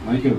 Mic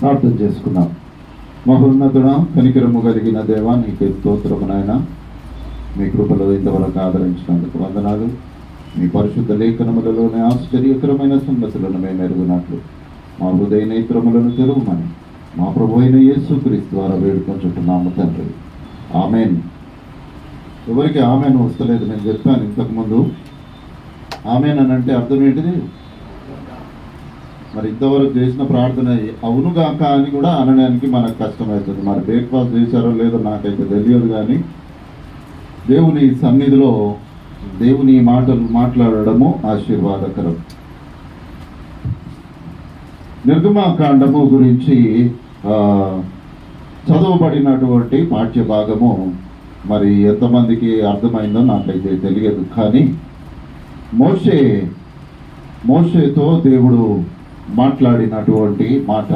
ప్రార్థన చేసుకున్నాం. మహోన్నతుడ కనికరము కలిగిన దేవా, నీకు స్తోత్రము నాయన. మీ కృపలో ఇంతవరకు ఆదరించినందుకు వందనాలు. మీ పరిశుద్ధ లేఖనములలోని ఆశ్చర్యకరమైన సంగతులను మేము ఎరుగునట్లు మా హృదయ నేత్రములను తెరవమని మా ప్రభు అయిన యేసుక్రీస్తు ద్వారా వేడుకొంచుంటున్నాము తండ్రి. ఆమెన్. ఎవరికి ఆమెన్ వస్తలేదు. నేను చెప్పాను ఇంతకుముందు, ఆమెన్ అని అంటే అర్థం ఏంటిది? మరి ఇంతవరకు చేసిన ప్రార్థన అవునుగాక అని కూడా అనడానికి మనకు కష్టమవుతుంది. మరి బ్రేక్ఫాస్ట్ చేశారో లేదో నాకైతే తెలియదు, కానీ దేవుని సన్నిధిలో దేవుని మాటలు మాట్లాడడము ఆశీర్వాదకరం. నిర్గమాకాండము గురించి చదవబడినటువంటి పాఠ్య భాగము మరి ఎంతమందికి అర్థమైందో నాకైతే తెలియదు. కానీ మోషేతో దేవుడు మాట్లాడినటువంటి మాట,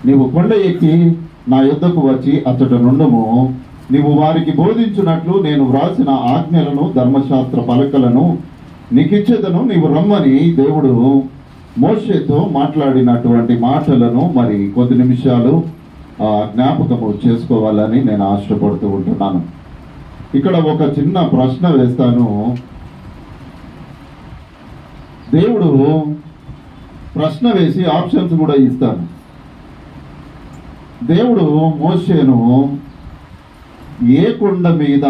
నీవు కొండ ఎక్కి నా యొద్దకు వచ్చి అచ్చట నుండుము, నీవు వారికి బోధించినట్లు నేను వ్రాసిన ఆజ్ఞలను ధర్మశాస్త్ర పలకలను నీకిచ్చేదను, నీవు రమ్మని దేవుడు మోషేతో మాట్లాడినటువంటి మాటలను మరి కొద్ది నిమిషాలు జ్ఞాపకము చేసుకోవాలని నేను ఆశపడుతూ ఉంటున్నాను. ఇక్కడ ఒక చిన్న ప్రశ్న వేస్తాను. దేవుడు ప్రశ్న వేసి ఆప్షన్స్ కూడా ఇస్తాను. దేవుడు మోషేను ఏ కొండ మీద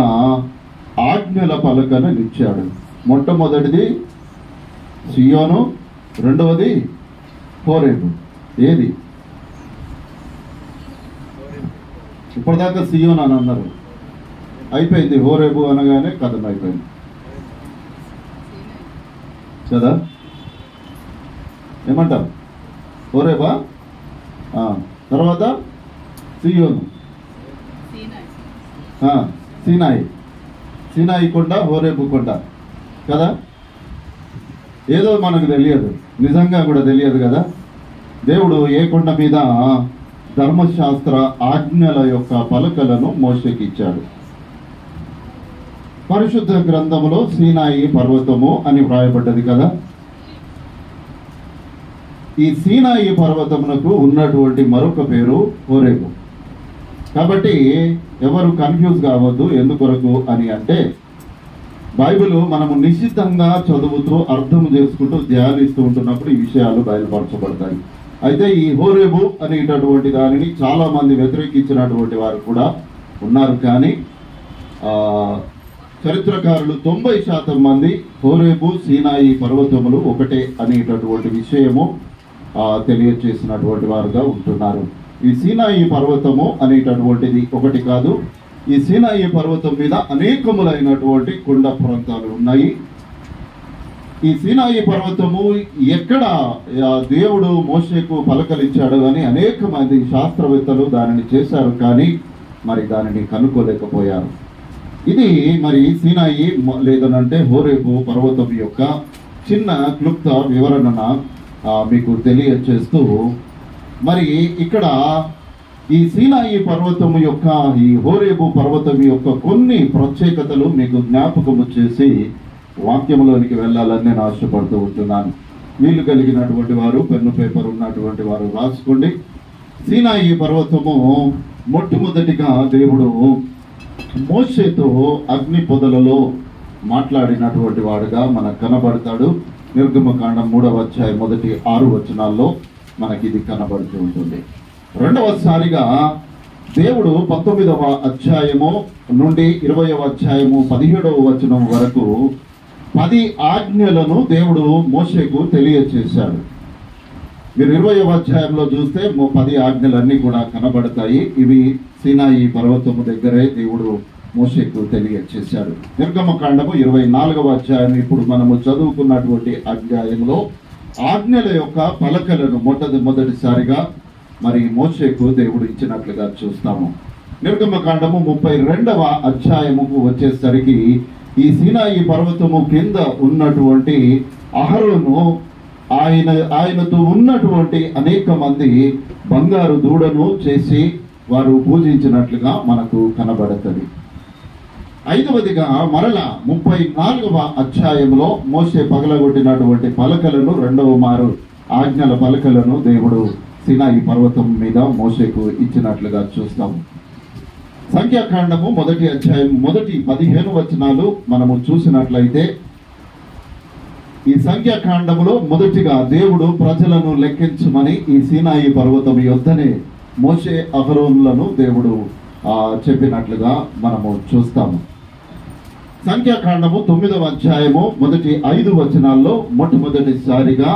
ఆజ్ఞల పలకను ఇచ్చాడు? మొట్టమొదటిది సియోను, రెండవది హోరేబు. ఏది? ఇప్పటిదాకా సియోను అని అన్నారు, అయిపోయింది. హోరేబు అనగానే కథం అయిపోయింది కదా. ఏమంటారు? హోరేబా, తర్వాత సియోను, సీనాయి కొండ, హోరేబు కొండ కదా. ఏదో మనకు తెలియదు, నిజంగా కూడా తెలియదు కదా. దేవుడు ఏ కొండ మీద ధర్మశాస్త్ర ఆజ్ఞల యొక్క పలకలను మోషేకి ఇచ్చాడు? పరిశుద్ధ గ్రంథములో సీనాయి పర్వతము అని వ్రాయబడ్డది కదా. ఈ సీనాయి పర్వతమునకు ఉన్నటువంటి మరొక పేరు హోరేబు. కాబట్టి ఎవరు కన్ఫ్యూజ్ కావద్దు ఎందుకొరకు అని అంటే, బైబిల్ మనము నిశ్చితంగా చదువుతూ అర్థం చేసుకుంటూ ధ్యానిస్తూ ఉంటున్నప్పుడు ఈ విషయాలు బయలుపరచబడతాయి. అయితే ఈ హోరేబు అనేటటువంటి దానిని చాలా మంది వ్యతిరేకించినటువంటి వారు కూడా ఉన్నారు. కానీ చరిత్రకారులు 90% మంది హోరేబు సీనాయి పర్వతములు ఒకటే అనేటటువంటి విషయము తెలియచేసినటువంటి వారుగా ఉంటున్నారు. ఈ సీనాయి పర్వతము అనేటటువంటిది ఒకటి కాదు. ఈ సీనాయి పర్వతం మీద అనేకములైనటువంటి కొండ ప్రాంతాలు ఉన్నాయి. ఈ సీనాయి పర్వతము ఎక్కడ దేవుడు మోషేకు పలకలిచ్చాడు అని అనేక మంది శాస్త్రవేత్తలు దానిని చేశారు, కానీ మరి దానిని కనుక్కోలేకపోయారు. ఇది మరి సీనాయి లేదనంటే హోరేబు పర్వతం యొక్క చిన్న క్లుప్త వివరణ మీకు తెలియచేస్తూ, మరి ఇక్కడ ఈ సీనాయి పర్వతము యొక్క ఈ హోరేబు పర్వతం యొక్క కొన్ని ప్రత్యేకతలు మీకు జ్ఞాపకము చేసి వాక్యంలోనికి వెళ్ళాలని నేను ఆశపడుతూ ఉంటున్నాను. వీలు కలిగినటువంటి వారు పెన్ను పేపర్ ఉన్నటువంటి వారు రాసుకోండి. సీనాయి పర్వతము మొట్టమొదటిగా దేవుడు మోషేతో అగ్ని పొదలలో మాట్లాడినటువంటి వాడుగా మనకు కనబడతాడు. నిర్గమకాండం 3వ అధ్యాయం మొదటి 6 వచనాల్లో మనకి ఇది కనబడుతూ ఉంటుంది. రెండవసారిగా దేవుడు 19వ అధ్యాయము నుండి 20వ అధ్యాయము 17వ వచనం వరకు 10 ఆజ్ఞలను దేవుడు మోషేకు తెలియచేశాడు. మీరు 20వ అధ్యాయంలో చూస్తే 10 ఆజ్ఞలన్నీ కూడా కనబడతాయి. ఇవి సీనాయి పర్వతము దగ్గరే దేవుడు మోషేకు తెలియచేశాడు. నిర్గమకాండము 24వ అధ్యాయం ఇప్పుడు మనము చదువుకున్నటువంటి అధ్యాయంలో ఆజ్ఞల యొక్క పలకలను మొదటిసారిగా మరి మోషేకు దేవుడు ఇచ్చినట్లుగా చూస్తాము. నిర్గమకాండము 32వ అధ్యాయముకు వచ్చేసరికి ఈ సీనాయి పర్వతము కింద ఉన్నటువంటి అహరోను ఆయనతో ఉన్నటువంటి అనేక మంది బంగారు దూడను చేసి వారు పూజించినట్లుగా మనకు కనబడుతుంది. 5వదిగా మరల 34వ అధ్యాయంలో మోషే పగలగొట్టినటువంటి పలకలను 2వ మారు ఆజ్ఞల పలకలను దేవుడు సీనాయి పర్వతం మీద మోషేకు ఇచ్చినట్లుగా చూస్తాము. సంఖ్యాకాండము 1వ అధ్యాయం మొదటి 15 వచనాలు మనము చూసినట్లయితే ఈ సంఖ్యాకాండములో మొదటిగా దేవుడు ప్రజలను లెక్కించమని ఈ సీనాయి పర్వతం యొద్దనే మోషే అహరోనులను దేవుడు చెప్పినట్లుగా మనము చూస్తాము. సంఖ్యాకాండము 9వ అధ్యాయము మొదటి 5 వచనాల్లో మొట్టమొదటిసారిగా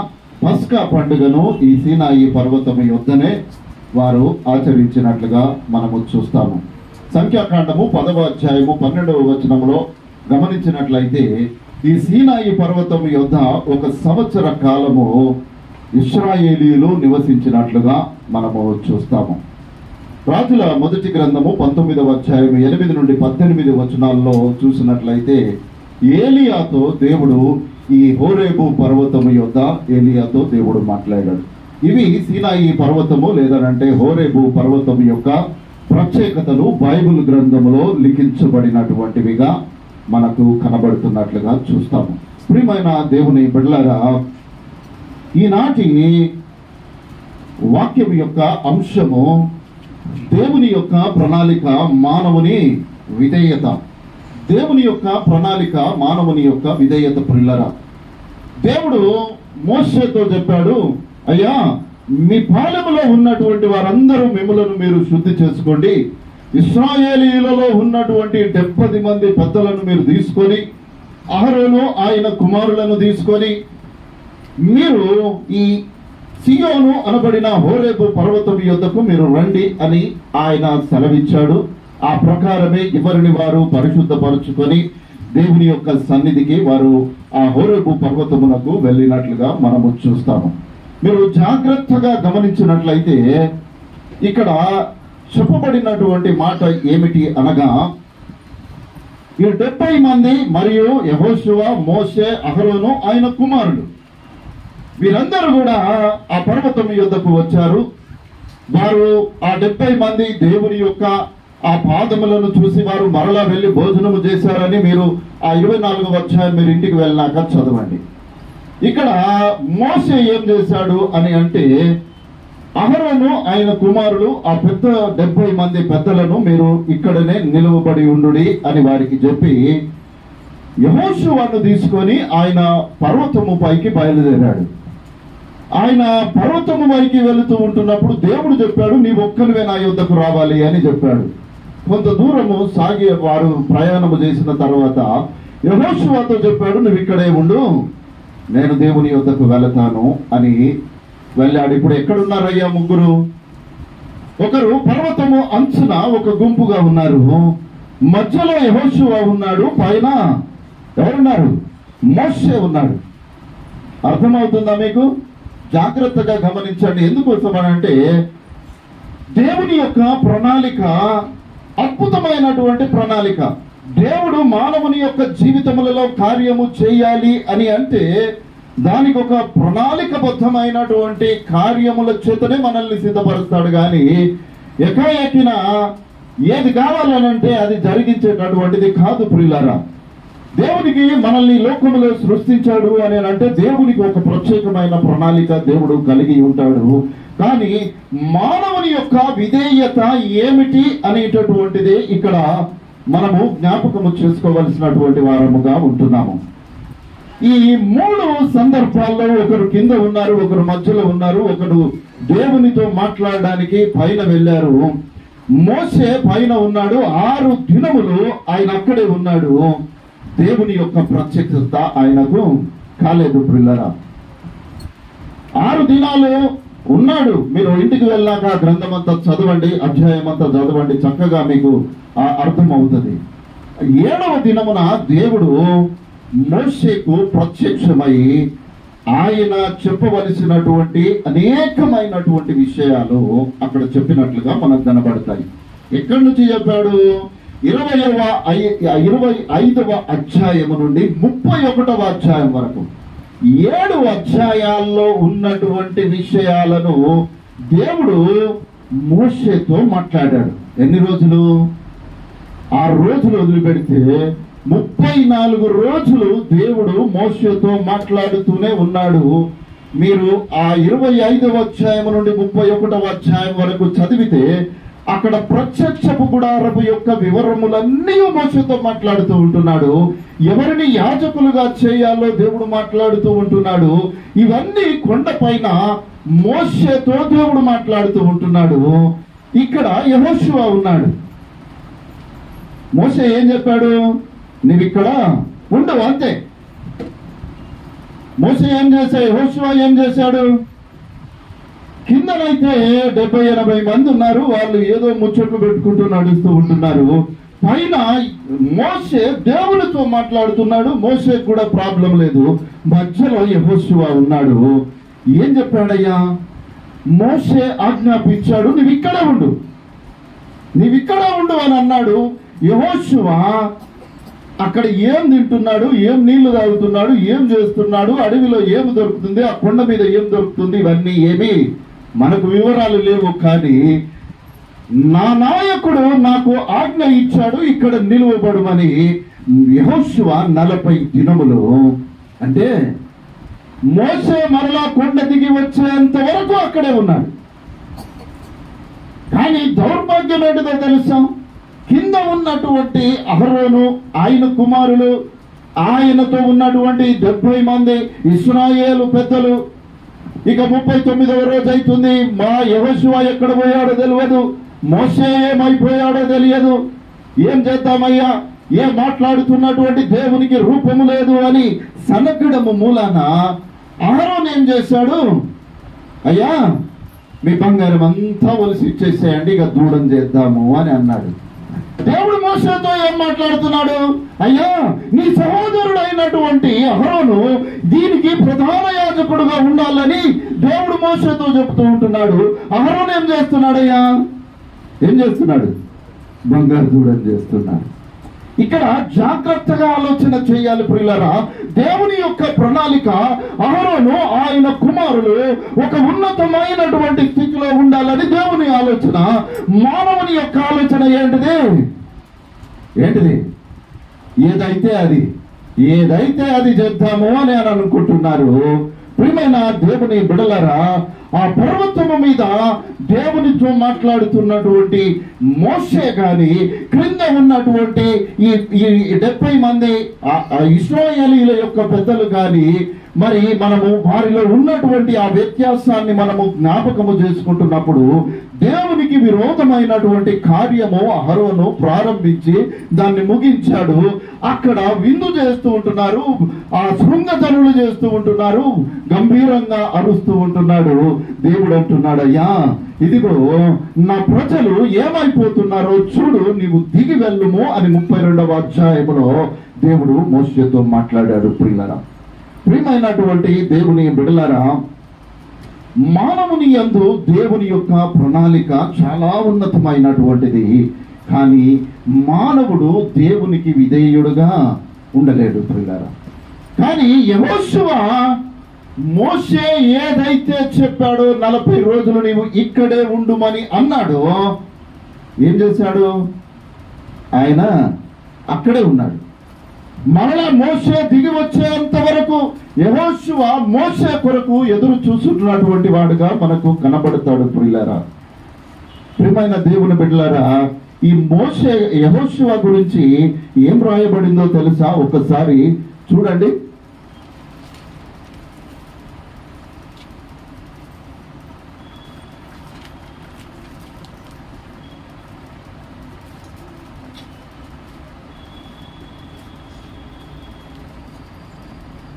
పస్కా పండుగను ఈ సీనాయి పర్వతము యొద్దనే వారు ఆచరించినట్లుగా మనము చూస్తాము. సంఖ్యాకాండము 10వ అధ్యాయము 12వ వచనంలో గమనించినట్లయితే ఈ సీనాయి పర్వతము యొద్ద 1 సంవత్సర కాలము ఇశ్రాయేలీయులు నివసించినట్లుగా మనము చూస్తాము. రాజుల మొదటి గ్రంథము 19వ అధ్యాయం 8 నుండి 18 వచనాల్లో చూసినట్లయితే ఏలియాతో దేవుడు ఈ హోరేబు పర్వతము యొద్ద ఏలియాతో దేవుడు మాట్లాడాడు. ఇవి సీనాయి పర్వతము లేదంటే హోరేబు పర్వతము యొక్క ప్రత్యేకతలు బైబిల్ గ్రంథములో లిఖించబడినటువంటివిగా మనకు కనబడుతున్నట్లుగా చూస్తాము. ప్రియమైన దేవుని బిడ్డలారా, ఈనాటి వాక్యం యొక్క అంశము దేవుని యొక్క ప్రణాళిక మానవుని విధేయత. దేవుని యొక్క ప్రణాళిక మానవుని యొక్క విధేయత. ప్రియులారా, దేవుడు మోషేతో చెప్పాడు, అయ్యా మీ పాలెములో ఉన్నటువంటి వారందరూ మిమ్మలను మీరు శుద్ధి చేసుకోండి. ఇశ్రాయేలీయులలో ఉన్నటువంటి 70 మంది పెద్దలను మీరు తీసుకొని అహరోను ఆయన కుమారులను తీసుకొని మీరు ఈ సియోను అనబడిన హోరేబు పర్వతం యొద్దకు మీరు రండి అని ఆయన సెలవిచ్చాడు. ఆ ప్రకారమే ఎవరిని వారు పరిశుద్ధపరుచుకొని దేవుని యొక్క సన్నిధికి వారు ఆ హోరేబు పర్వతమునకు వెళ్ళినట్లుగా మనము చూస్తాము. మీరు జాగ్రత్తగా గమనించినట్లయితే ఇక్కడ చెప్పబడినటువంటి మాట ఏమిటి అనగా, ఈ 70 మంది మరియు యెహోషువ, మోషే, అహరోను ఆయన కుమారుడు వీరందరూ కూడా ఆ పర్వతం యొద్దకు వచ్చారు. వారు ఆ 70 మంది దేవుని యొక్క ఆ పాదములను చూసి వారు మరలా వెళ్ళి భోజనము చేశారని మీరు ఆ 24వ అధ్యాయం మీరు ఇంటికి వెళ్ళినాక చదవండి. ఇక్కడ మోషే ఏం చేశాడు అని అంటే, అహరోను ఆయన కుమారులు ఆ పెద్ద 70 మంది పెద్దలను మీరు ఇక్కడనే నిలువబడి ఉండుడి అని వారికి చెప్పి యెహోషువను తీసుకొని ఆయన పర్వతము పైకి బయలుదేరాడు. ఆయన పర్వతము పైకి వెళుతూ ఉంటున్నప్పుడు దేవుడు చెప్పాడు, నీ ఒక్కనివే నా యొద్దకు రావాలి అని చెప్పాడు. కొంత దూరము సాగి వారు ప్రయాణము చేసిన తర్వాత యెహోషువతో చెప్పాడు, నువ్వు ఇక్కడే ఉండు, నేను దేవుని యొద్దకు వెళతాను అని వెళ్ళాడు. ఇప్పుడు ఎక్కడున్నారయ్యా ముగ్గురు? ఒకరు పర్వతము అంచున ఒక గుంపుగా ఉన్నారు, మధ్యలో యెహోషువ ఉన్నాడు, పైన ఎవరున్నారు? మోషే ఉన్నాడు. అర్థమవుతుందా మీకు? జాగ్రత్తగా గమనించండి. ఎందుకోసమనంటే దేవుని యొక్క ప్రణాళిక అద్భుతమైనటువంటి ప్రణాళిక. దేవుడు మానవుని యొక్క జీవితములలో కార్యము చేయాలి అని అంటే దానికి ఒక ప్రణాళికబద్ధమైనటువంటి కార్యముల చేతనే మనల్ని సిద్ధపరుస్తాడు. కానీ ఎకాఎకిన ఏది కావాలనంటే అది జరిగించేటటువంటిది కాదు. ప్రియులారా, దేవునికి మనల్ని లోకములో సృష్టించాడు అని అంటే దేవునికి ఒక ప్రత్యేకమైన ప్రణాళిక దేవుడు కలిగి ఉంటాడు. కానీ మానవుని యొక్క విధేయత ఏమిటి అనేటటువంటిది ఇక్కడ మనము జ్ఞాపకము చేసుకోవలసినటువంటి వారముగా ఉంటున్నాము. ఈ 3 సందర్భాల్లో ఒకరు కింద ఉన్నారు, ఒకరు మధ్యలో ఉన్నారు, ఒకరు దేవునితో మాట్లాడడానికి పైన వెళ్ళారు. మోషే పైన ఉన్నాడు, 6 దినములు ఆయన అక్కడే ఉన్నాడు. దేవుని యొక్క ప్రత్యక్షత ఆయనకు కాలేదు ప్రియులారా. 6 దినాలు ఉన్నాడు. మీరు ఇంటికి వెళ్ళాక గ్రంథం అంతా చదవండి, అధ్యాయం అంతా చదవండి, చక్కగా మీకు అర్థం అవుతుంది. 7వ దినమున దేవుడు మోషేకు ప్రత్యక్షమై ఆయన చెప్పవలసినటువంటి అనేకమైనటువంటి విషయాలు అక్కడ చెప్పినట్లుగా మనకు కనబడతాయి. ఎక్కడి నుంచి చెప్పాడు? 25వ అధ్యాయము నుండి 31వ అధ్యాయం వరకు 7 అధ్యాయాల్లో ఉన్నటువంటి విషయాలను దేవుడు మోషేతో మాట్లాడాడు. ఎన్ని రోజులు? 6 రోజులు వదిలిపెడితే 34 రోజులు దేవుడు మోషేతో మాట్లాడుతూనే ఉన్నాడు. మీరు ఆ 25వ అధ్యాయం నుండి 31వ అధ్యాయం వరకు చదివితే అక్కడ ప్రత్యక్షపు గుడారపు యొక్క వివరములన్నీ మోషేతో మాట్లాడుతూ ఉంటున్నాడు. ఎవరిని యాజకులుగా చేయాలో దేవుడు మాట్లాడుతూ ఉంటున్నాడు. ఇవన్నీ కొండపైన మోషేతో దేవుడు మాట్లాడుతూ ఉంటున్నాడు. ఇక్కడ యెహోషువ ఉన్నాడు. మోషే ఏం చెప్పాడు? నువ్వు ఇక్కడ ఉండవు, అంతే. మోషే ఏం చేశాడు? యెహోషువ ఏం చేశాడు? కిందనైతే 70-80 మంది ఉన్నారు. వాళ్ళు ఏదో ముచ్చట్లు పెట్టుకుంటూ నడుస్తూ ఉంటున్నారు. పైన మోషే దేవునితో మాట్లాడుతున్నాడు. మోషేకు కూడా ప్రాబ్లం లేదు. మధ్యలో యెహోషువ ఉన్నాడు. ఏం చెప్పాడయ్యా? మోషే ఆజ్ఞాపించాడు, నువ్వు ఇక్కడే ఉండు, నీవు ఇక్కడ ఉండు అని అన్నాడు. యెహోషువ అక్కడ ఏం తింటున్నాడు, ఏం నీళ్లు తాగుతున్నాడు, ఏం చేస్తున్నాడు, అడవిలో ఏమి దొరుకుతుంది, ఆ కొండ మీద ఏం దొరుకుతుంది, ఇవన్నీ ఏమి మనకు వివరాలు లేవు. కానీ నా నాయకుడు నాకు ఆజ్ఞ ఇచ్చాడు, ఇక్కడ నిలువబడమని. యెహోషువ 40 దినములు, అంటే మోషే మరలా కొండ దిగి వచ్చేంత వరకు అక్కడే ఉన్నాడు. కానీ దౌర్భాగ్యం ఏంటిదో తెలుసా? కింద ఉన్నటువంటి అహరోను, ఆయన కుమారులు, ఆయనతో ఉన్నటువంటి 70 మంది ఇశ్రాయేలు పెద్దలు, ఇక 39వ రోజు అవుతుంది. మా యెహోషువ ఎక్కడ పోయాడో తెలియదు, మోషే ఏమైపోయాడో తెలియదు. ఏం చేద్దామయ్యా, ఏం మాట్లాడుతున్నటువంటి దేవునికి రూపము లేదు అని సనగడము మూలాన అహరోను ఏం చేశాడు? అయ్యా, మీ బంగారం అంతా ఒలిసి ఇచ్చేసేయండి, ఇక దూడం చేద్దాము అని అన్నాడు. దేవుడు మోషేతో ఏం మాట్లాడుతున్నాడు? అయ్యా, నీ సహోదరుడు అయినటువంటి అహరోను దీనికి ప్రధాన యాజకుడుగా ఉండాలని దేవుడు మోషేతో చెప్తూ ఉంటున్నాడు. అహరోను ఏం చేస్తున్నాడయ్యా? ఏం చేస్తున్నాడు? బంగారు దూడం చేస్తున్నాడు. ఇక్కడ జాగ్రత్తగా ఆలోచన చేయాలి ప్రియులారా. దేవుని యొక్క ప్రణాళిక, అహరోను ఆయన కుమారులు ఒక ఉన్నతమైనటువంటి స్థితిలో ఉండాలని దేవుని ఆలోచన. మానవుని యొక్క ఆలోచన ఏంటిది? ఏదైతే అది చేద్దాము అని అనుకుంటున్నారు. ప్రియమైన దేవుని బిడలరా, ఆ పర్వతము మీద దేవునితో మాట్లాడుతున్నటువంటి మోషే గాని, క్రింద ఉన్నటువంటి ఈ 70 మంది ఇశ్రాయేలీయుల యొక్క పెద్దలు గాని, మరి మనము వారిలో ఉన్నటువంటి ఆ వ్యత్యాసాన్ని మనము జ్ఞాపకము చేసుకుంటున్నప్పుడు దేవునికి విరోధమైనటువంటి కార్యము అహరోను ప్రారంభించి దాన్ని ముగించాడు. అక్కడ విందు చేస్తూ ఉంటున్నారు, ఆ శృంగతనులు చేస్తూ ఉంటున్నారు, గంభీరంగా అరుస్తూ ఉంటున్నాడు. దేవుడు అంటున్నాడు, అయ్యా ఇదిగో నా ప్రజలు ఏమైపోతున్నారో చూడు, నీవు దిగి వెళ్ళుము అని 32వ అధ్యాయములో దేవుడు మోషేతో మాట్లాడాడు. ప్రియమైనటువంటి దేవుని బిడలరా, మానవుని యందు దేవుని యొక్క ప్రణాళిక చాలా ఉన్నతమైనటువంటిది. కానీ మానవుడు దేవునికి విధేయుడుగా ఉండలేడు ప్రియులారా. కానీ యెహోషువ మోషే ఏదైతే చెప్పాడో 40 రోజులు నీవు ఇక్కడే ఉండుమని అన్నాడో, ఏం చేశాడు? ఆయన అక్కడే ఉన్నాడు. మరలా మోషే దిగి వచ్చేంత వరకు యెహోషువ మోషే కొరకు ఎదురు చూస్తున్నటువంటి వాడుగా మనకు కనబడతాడు ప్రియులారా. ప్రియమైన దేవుని బిడ్డలారా, ఈ మోషే యెహోషువ గురించి ఏం రాయబడిందో తెలుసా? ఒకసారి చూడండి.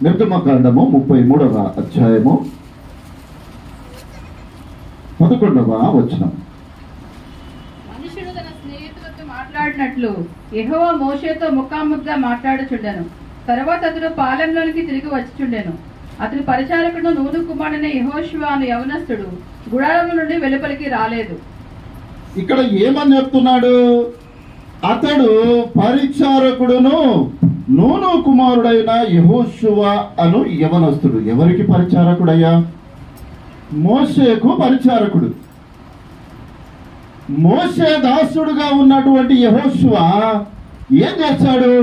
నిర్గమకాండము 33వ అధ్యాయము 11వ వచనం. మనుషుడు తన స్నేహితులతో మాట్లాడినట్లు యెహోవా మోషేతో ముఖాముఖిగా మాట్లాడుచుండెను. తరువాత అతడు పాలెంలోనికి తిరిగి వచ్చిచుండెను. అతని పరిచారకుడు నూను కుమారుడైన యెహోషువ అను యవనస్తుడు గుడారము నుండి వెలుపలికి రాలేదు. ఇక్కడ ఏమని చెప్తున్నాడు? అతడు పరిచారకుడును నూను కుమారుడైన యెహోషువ అను యవనస్తుడు. ఎవరికి పరిచారకుడయ్యా? మోషేకు పరిచారకుడు. మోషే దాసుడుగా ఉన్నటువంటి యెహోషువ ఏం చేశాడు?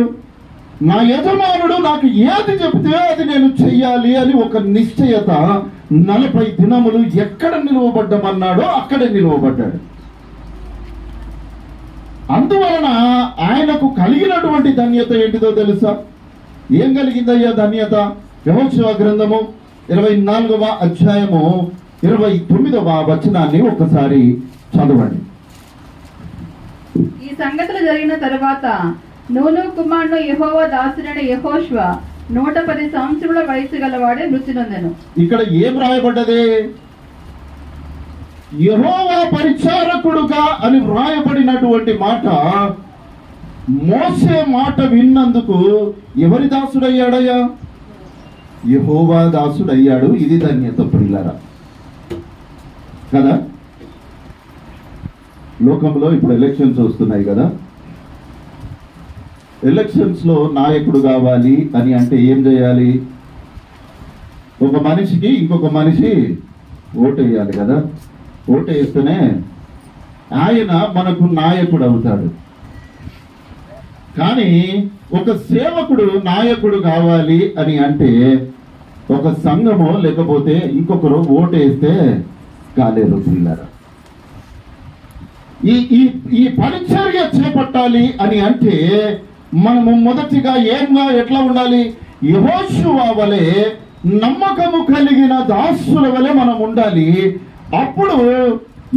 నా యజమానుడు నాకు ఏది చెబితే అది నేను చెయ్యాలి అని ఒక నిశ్చయత, 40 దినములు ఎక్కడ నిలువబడ్డమన్నాడో అక్కడే నిలువబడ్డాడు. అందువలన ఆయనకు కలిగినటువంటి ధన్యత ఏంటిదో తెలుసా? ఏం కలిగిందయ్యా ధన్యత? యెహోషువ గ్రంథము 24వ అధ్యాయము 29వ వచనాన్ని ఒకసారి చదవండి. ఈ సంగతులు జరిగిన తరువాత నూను కుమారుడు యెహోవా దాసుడైన యెహోషువ 110 సంవత్సరముల వయసు గలవాడే మృతి నొందెను. ఇక్కడ ఏం రాయబడ్డది? యెహోవా పరిచారకుడుగా అని వ్రాయబడినటువంటి మాట మోషే మాట విన్నందుకు ఎవరి దాసుడయ్యాడయ్యా? యెహోవా దాసుడయ్యాడు. ఇది ధన్యత ప్రియులారా కదా. లోకంలో ఇప్పుడు ఎలక్షన్స్ వస్తున్నాయి కదా. ఎలక్షన్స్ లో నాయకుడు కావాలి అని అంటే ఏం చేయాలి? ఒక మనిషికి ఇంకొక మనిషి ఓటు వేయాలి కదా. ఓటు వేస్తేనే ఆయన మనకు నాయకుడు అవుతాడు. కానీ ఒక సేవకుడు నాయకుడు కావాలి అని అంటే ఒక సంఘము లేకపోతే ఇంకొకరు ఓటు వేస్తే కాలేరు పిల్లరా. ఈ పరిచర్య చేపట్టాలి అని అంటే మనము మొదటిగా ఎట్లా ఉండాలి? యెహోషువ వలె నమ్మకము కలిగిన దాసుల వలె మనం ఉండాలి. అప్పుడు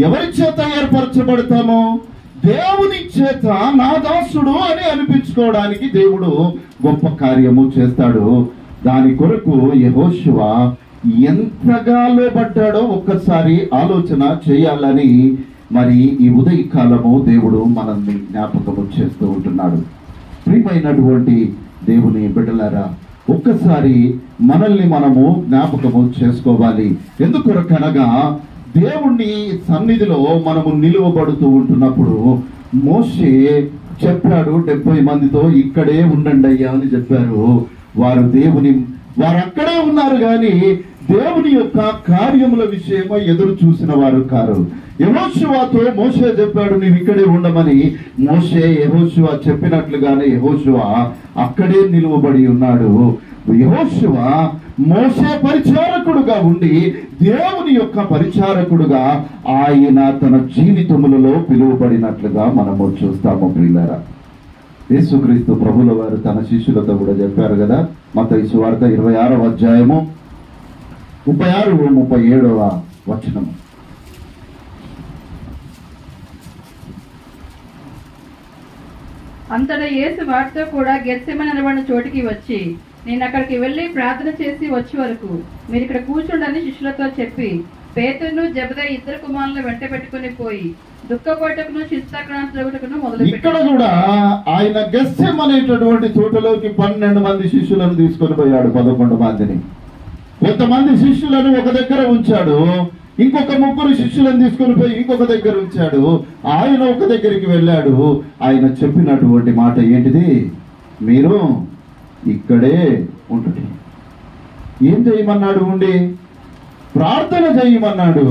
ఎవరి చేత ఏర్పరచబడతాము? దేవుని చేత నా దాసుడు అని అనిపించుకోవడానికి దేవుడు గొప్ప కార్యము చేస్తాడు. దాని కొరకు యెహోషువ ఎంతగా లోబడ్డాడో ఒక్కసారి ఆలోచన చేయాలని మరి ఈ ఉదయకాలము దేవుడు మనల్ని జ్ఞాపకము చేస్తూ ఉంటున్నాడు. ప్రియమైనటువంటి దేవుని బిడ్డలారా, ఒక్కసారి మనల్ని మనము జ్ఞాపకము చేసుకోవాలి. ఎందుకొరకనగా దేవుణ్ణి సన్నిధిలో మనము నిలువబడుతూ ఉంటున్నప్పుడు మోషే చెప్పాడు, 70 మందితో ఇక్కడే ఉండండి అయ్యా అని చెప్పారు. వారు అక్కడే ఉన్నారు కానీ దేవుని యొక్క కార్యముల విషయమై ఎదురు చూసిన వారు కారు. యెహోషువతో మోషే చెప్పాడు, నీవు ఇక్కడే ఉండమని. మోషే యెహోషువ చెప్పినట్లుగానే యెహోషువ అక్కడే నిలువబడి ఉన్నాడు. యెహోషువ మోషే పరిచారకుడుగా ఉండి దేవుని యొక్క పరిచారకుడుగా ఆయన తన జీవితములలో పిలువబడినట్లుగా మనము చూస్తాము ప్రియులారా. యేసుక్రీస్తు ప్రభుల వారు తన శిష్యులతో కూడా చెప్పారు కదా. మత్తయి సువార్త 26వ అధ్యాయము 36, 37వ వచనము. అంతటా యేసు వారితో కూడా గెత్సెమని అనబడిన చోటికి వచ్చి, నేను అక్కడికి వెళ్లి ప్రార్థన చేసి వచ్చే వరకు మీరు ఇక్కడ కూర్చుండని శిష్యులతో చెప్పి పేతురును జెబెదయి 2 కుమారులను వెంట పెట్టుకుని పోయి దుఃఖకోటకును చిత్తాక్రాంతులకును మొదలుపెట్టాడు. ఇక్కడ కూడా ఆయన గెత్సెమని అనేటటువంటి చోటలోకి 12 మంది శిష్యులను తీసుకొని పోయాడు. 11 మందిని, కొంతమంది శిష్యులను ఒక దగ్గర ఉంచాడు. ఇంకొక 3 శిష్యులను తీసుకొని పోయి ఇంకొక దగ్గర ఉంచాడు. ఆయన ఒక దగ్గరికి వెళ్ళాడు. ఆయన చెప్పినటువంటి మాట ఏంటిది? మీరు ఇక్కడే ఉండండి. ఏం చేయమన్నాడు? ఉండి ప్రార్థన చేయమన్నాడు.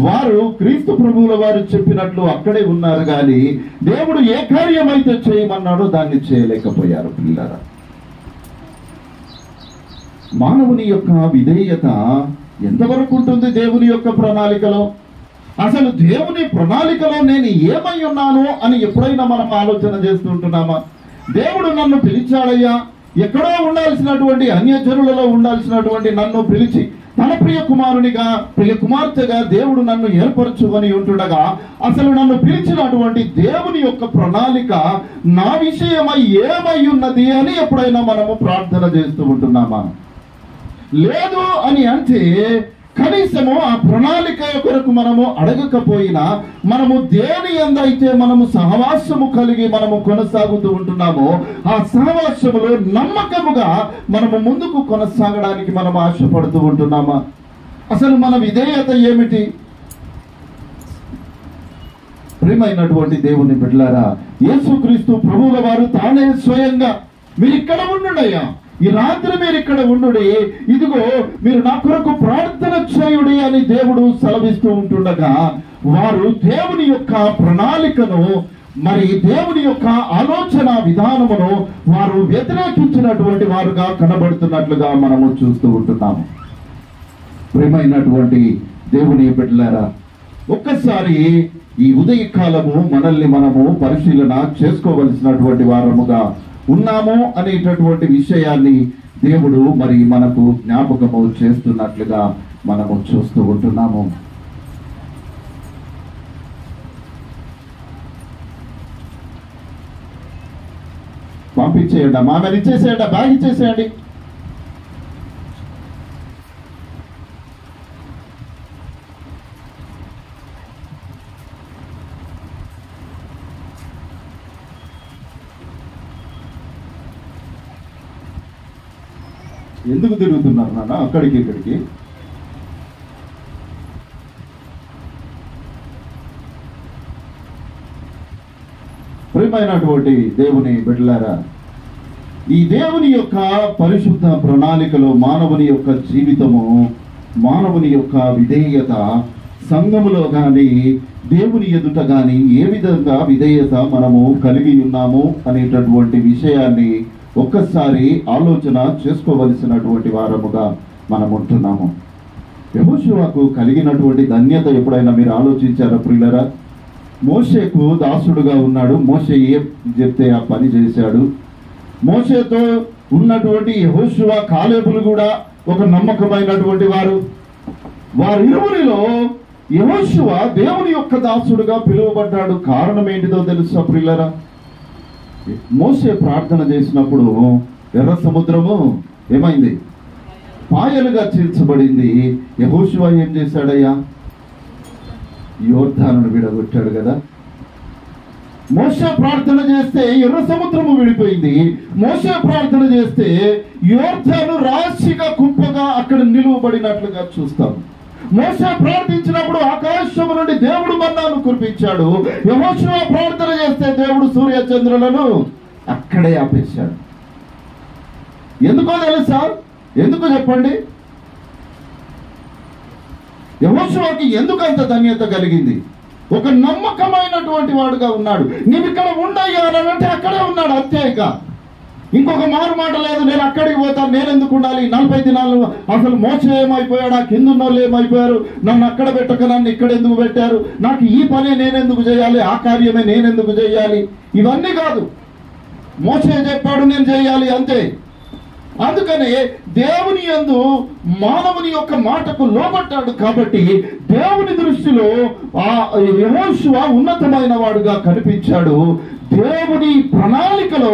వారు క్రీస్తు ప్రభువుల వారు చెప్పినట్లు అక్కడే ఉన్నారు కానీ దేవుడు ఏ కార్యమైతే చేయమన్నాడో దాన్ని చేయలేకపోయారు పిల్లరా. మానవుని యొక్క విధేయత ఎంతవరకు ఉంటుంది దేవుని యొక్క ప్రణాళికలో? అసలు దేవుని ప్రణాళికలో నేను ఏమై ఉన్నాను అని ఎప్పుడైనా మనం ఆలోచన చేస్తుంటున్నామా? దేవుడు నన్ను పిలిచాడయ్యా, ఎక్కడో ఉండాల్సినటువంటి అన్యజనులలో ఉండాల్సినటువంటి నన్ను పిలిచి తన ప్రియ కుమారునిగా ప్రియ కుమార్తెగా దేవుడు నన్ను ఏర్పరచుకొని ఉంటుండగా అసలు నన్ను పిలిచినటువంటి దేవుని యొక్క ప్రణాళిక నా విషయమై ఏమై ఉన్నది అని ఎప్పుడైనా మనము ప్రార్థన చేస్తూ ఉంటున్నామా? లేదు అని అంటే కనీసము ఆ ప్రణాళిక కొరకు మనము అడగకపోయినా మనము దేని ఎందైతే మనము సహవాసము కలిగి మనము కొనసాగుతూ ఉంటున్నామో ఆ సహవాసములో నమ్మకముగా మనము ముందుకు కొనసాగడానికి మనం ఆశపడుతూ ఉంటున్నామా? అసలు మన విధేయత ఏమిటి? ప్రియమైనటువంటి దేవుని బిడ్డలారా, యేసుక్రీస్తు ప్రభువుల వారు తానే స్వయంగా మీరు ఇక్కడ ఉండుడయ్యా, ఈ రాత్రి మీరు ఇక్కడ ఉండుడి, ఇదిగో మీరు నా కొరకు ప్రార్థన చేయుడి అని దేవుడు సెలవిస్తూ ఉంటుండగా వారు దేవుని యొక్క ప్రణాళికను మరి దేవుని యొక్క ఆలోచన విధానమును వారు వ్యతిరేకించినటువంటి వారుగా కనబడుతున్నట్లుగా మనము చూస్తూ ఉంటున్నాము. ప్రియమైనటువంటి దేవుని బిడ్డలారా, ఒక్కసారి ఈ ఉదయకాలము మనల్ని మనము పరిశీలన చేసుకోవలసినటువంటి వారముగా ఉన్నాము అనేటటువంటి విషయాన్ని దేవుడు మరి మనకు జ్ఞాపకము చేస్తున్నట్లుగా మనము చూస్తూ ఉంటున్నాము. పంపించేయండి, ఆమెను ఇచ్చేసేయండి, బ్యాగ్ ఇచ్చేసేయండి. ఎందుకు తిరుగుతున్నారు నాన్న అక్కడికి ఇక్కడికి? ప్రియమైనటువంటి దేవుని బిడ్డలారా, ఈ దేవుని యొక్క పరిశుద్ధ ప్రణాళికలో మానవుని యొక్క జీవితము, మానవుని యొక్క విధేయత సంఘములో గాని దేవుని ఎదుట గాని ఏ విధంగా విధేయత మనము కలిగి ఉన్నాము అనేటటువంటి విషయాన్ని ఒక్కసారి ఆలోచన చేసుకోవలసినటువంటి వారముగా మనం ఉంటున్నాము. యెహోషువకు కలిగినటువంటి ధన్యత ఎప్పుడైనా మీరు ఆలోచించారా ప్రియులరా? మోషేకు దాసుడుగా ఉన్నాడు. మోషే ఏ చెప్తే ఆ పని చేశాడు. మోషేతో ఉన్నటువంటి యెహోషువ, కాలేబులు కూడా ఒక నమ్మకమైనటువంటి వారు. వారిరువురిలో యెహోషువ దేవుని యొక్క దాసుడుగా పిలువబడ్డాడు. కారణం ఏంటిదో తెలుసా ప్రియులరా? మోషే ప్రార్థన చేసినప్పుడు ఎర్ర సముద్రము ఏమైంది? పాయలుగా చీల్చబడింది. యెహోషువ ఏం చేశాడయ్యా? యోర్దానును విడగొట్టాడు కదా. మోషే ప్రార్థన చేస్తే ఎర్ర సముద్రము విడిపోయింది. మోషే ప్రార్థన చేస్తే యోర్దాను రాశిగా కుప్పగా అక్కడ నిలువబడినట్లుగా చూస్తాం. మోషే ప్రార్థించినప్పుడు ఆకాశము నుండి దేవుడు మన్నాను కురిపించాడు. యెహోషువ ప్రార్థన చేస్తే దేవుడు సూర్య చంద్రులను అక్కడే ఆపేశాడు. ఎందుకో తెలుసా? ఎందుకు చెప్పండి? యెహోషువకి ఎందుకు అంత ధన్యత కలిగింది? ఒక నమ్మకమైనటువంటి వాడుగా ఉన్నాడు. నీవు ఇక్కడ ఉండయ్యా అంటే అక్కడే ఉన్నాడు. అంతేక ఇంకొక మారు మాట లేదు, నేను అక్కడికి పోతాను, నేను ఎందుకు ఉండాలి? 40 దినాలు అసలు మోషే ఏమైపోయాడు? ఆ కింద ఉన్న వాళ్ళు ఏమైపోయారు? నన్ను అక్కడ పెట్టక నన్ను ఇక్కడ ఎందుకు పెట్టారు? నాకు ఈ పని నేనెందుకు చేయాలి? ఆ కార్యమే నేనెందుకు చేయాలి? ఇవన్నీ కాదు. మోషే చెప్పాడు నేను చేయాలి, అంతే. అందుకనే దేవుని యందు మానవుని యొక్క మాటకు లోబడ్డాడు. కాబట్టి దేవుని దృష్టిలో ఆ యెహోషువ ఉన్నతమైన వాడుగా కనిపించాడు. దేవుని ప్రణాళికలో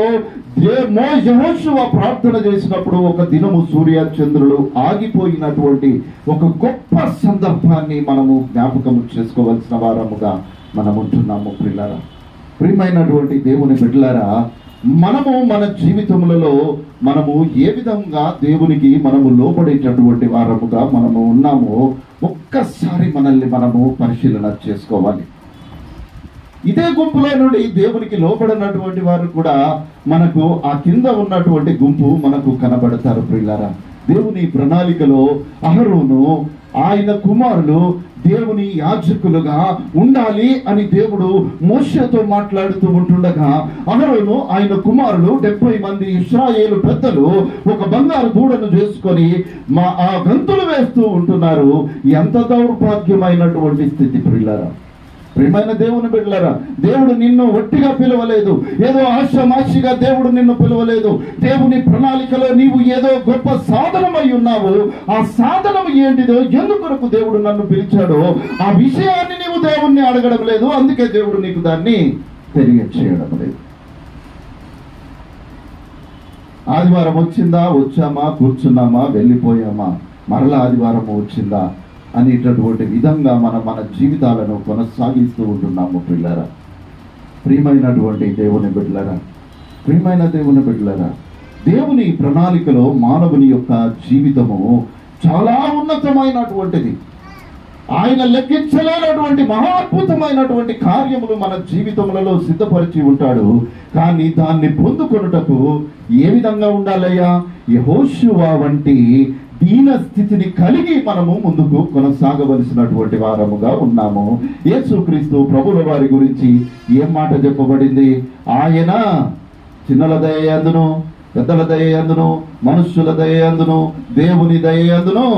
యెహోషువ ప్రార్థన చేసినప్పుడు ఒక దినము సూర్య చంద్రులు ఆగిపోయినటువంటి ఒక గొప్ప సందర్భాన్ని మనము జ్ఞాపకం చేసుకోవలసిన వారముగా మనం ఉంటున్నాము. ప్రియులారా, ప్రియమైనటువంటి దేవుని బిడ్డలారా, మనము మన జీవితములలో మనము ఏ విధంగా దేవునికి మనము లోపడేటటువంటి వారముగా మనము ఉన్నామో ఒక్కసారి మనల్ని మనము పరిశీలన చేసుకోవాలి. ఇదే గుంపులో నుండి దేవునికి లోపడినటువంటి వారు కూడా మనకు ఆ కింద ఉన్నటువంటి గుంపు మనకు కనబడతారు. ప్రియులారా, దేవుని ప్రణాళికలో అహరోను ఆయన కుమారులు దేవుని యాజకులుగా ఉండాలి అని దేవుడు మోషేతో మాట్లాడుతూ ఉంటుండగా అహరోను ఆయన కుమారులు 70 మంది ఇశ్రాయేలు పెద్దలు ఒక బంగారు దూడను చేసుకొని ఆ గంతులు వేస్తూ ఉంటున్నారు. ఎంత దౌర్భాగ్యమైనటువంటి స్థితి ప్రియులారా. ప్రియమైన దేవుని బిడ్డలారా, దేవుడు నిన్ను ఒట్టిగా పిలవలేదు. ఏదో ఆశామాషిగా దేవుడు నిన్ను పిలవలేదు. దేవుని ప్రణాళికలో నీవు ఏదో గొప్ప సాధనమై ఉన్నావు. ఆ సాధనం ఏంటిదో, ఎందుకొరకు దేవుడు నన్ను పిలిచాడో ఆ విషయాన్ని నీవు దేవుణ్ణి అడగడం లేదు. అందుకే దేవుడు నీకు దాన్ని తెలియచేయడం లేదు. ఆదివారం వచ్చిందా, వచ్చామా, కూర్చున్నామా, వెళ్ళిపోయామా, మరలా ఆదివారం వచ్చిందా అనేటటువంటి విధంగా మన జీవితాలను కొనసాగిస్తూ ఉంటున్నాము పిల్లరా. ప్రియమైనటువంటి దేవుని బిడ్డలారా, ప్రియమైన దేవుని బిడ్డలారా, దేవుని ప్రణాళికలో మానవుని యొక్క జీవితము చాలా ఉన్నతమైనటువంటిది. ఆయన లెక్కించలేనటువంటి మహాద్భుతమైనటువంటి కార్యములు మన జీవితములలో సిద్ధపరిచి ఉంటాడు. కానీ దాన్ని పొందుకొనుటకు ఏ విధంగా ఉండాలయ్యా? యెహోషువ వంటి దీన స్థితిని కలిగి మనము ముందుకు కొనసాగవలసినటువంటి వారముగా ఉన్నాము. యేసుక్రీస్తు ప్రభుల వారి గురించి ఏం మాట చెప్పబడింది? ఆయన చిన్నల దయయందును, పెద్దల దయయందును, మనుష్యుల దయయందును, దేవుని దయయందును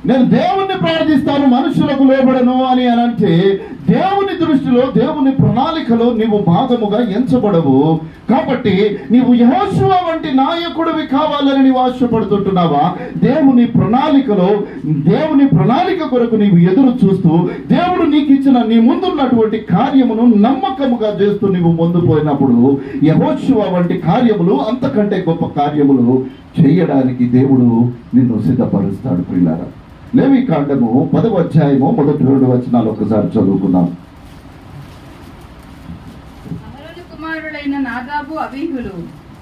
నేను దేవుణ్ణి ప్రార్థిస్తాను, మనుషులకు లోబడను అని అంటే దేవుని దృష్టిలో, దేవుని ప్రణాళికలో నీవు భాగముగా ఎంచబడవు. కాబట్టి నీవు యెహోషువ వంటి నాయకుడివి కావాలని నీవు ఆశపడుతుంటున్నావా? దేవుని ప్రణాళికలో, దేవుని ప్రణాళిక కొరకు నీవు ఎదురు చూస్తూ దేవుడు నీకు ఇచ్చిన నీ ముందున్నటువంటి కార్యమును నమ్మకముగా చేస్తూ నీవు ముందు పోయినప్పుడు యెహోషువ వంటి కార్యములు, అంతకంటే గొప్ప కార్యములు చేయడానికి దేవుడు నిన్ను సిద్ధపరుస్తాడు. ప్రియులారా, లేవీకాండము 10వ అధ్యాయము 1-2 వచనాలు ఒకసారి చదువుకుందాం. అహరోను కుమారులైన నాదాబు, అబీహులు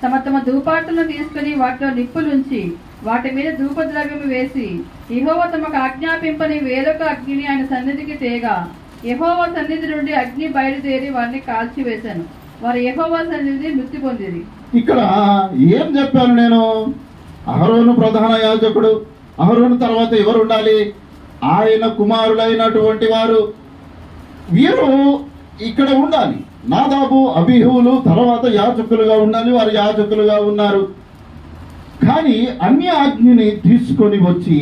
తమ తమ ధూపార్తులను తీసుకుని వాటిలో నిప్పులుంచి వాటి మీద ధూపద్రవ్యము వేసి యెహోవా తమకు ఆజ్ఞాపింపని వేరొక అగ్నిని ఆయన సన్నిధికి తేగా యెహోవా సన్నిధి నుండి అగ్ని బయలుదేరి వారిని కాల్చివేశాను. వారు యెహోవా సన్నిధి మృతి పొందిరి. ఇక్కడ ఏం చెప్పాను నేను? అహరోను ప్రధాన యాజకుడు. అహరోను తర్వాత ఎవరు ఉండాలి? ఆయన కుమారులైనటువంటి వారు, వీరు ఇక్కడ ఉండాలి. నాదాబు, అబీహులు తర్వాత యాజకులుగా ఉండాలి. వారు యాజకులుగా ఉన్నారు. కానీ అన్య ఆజ్ఞని తీసుకొని వచ్చి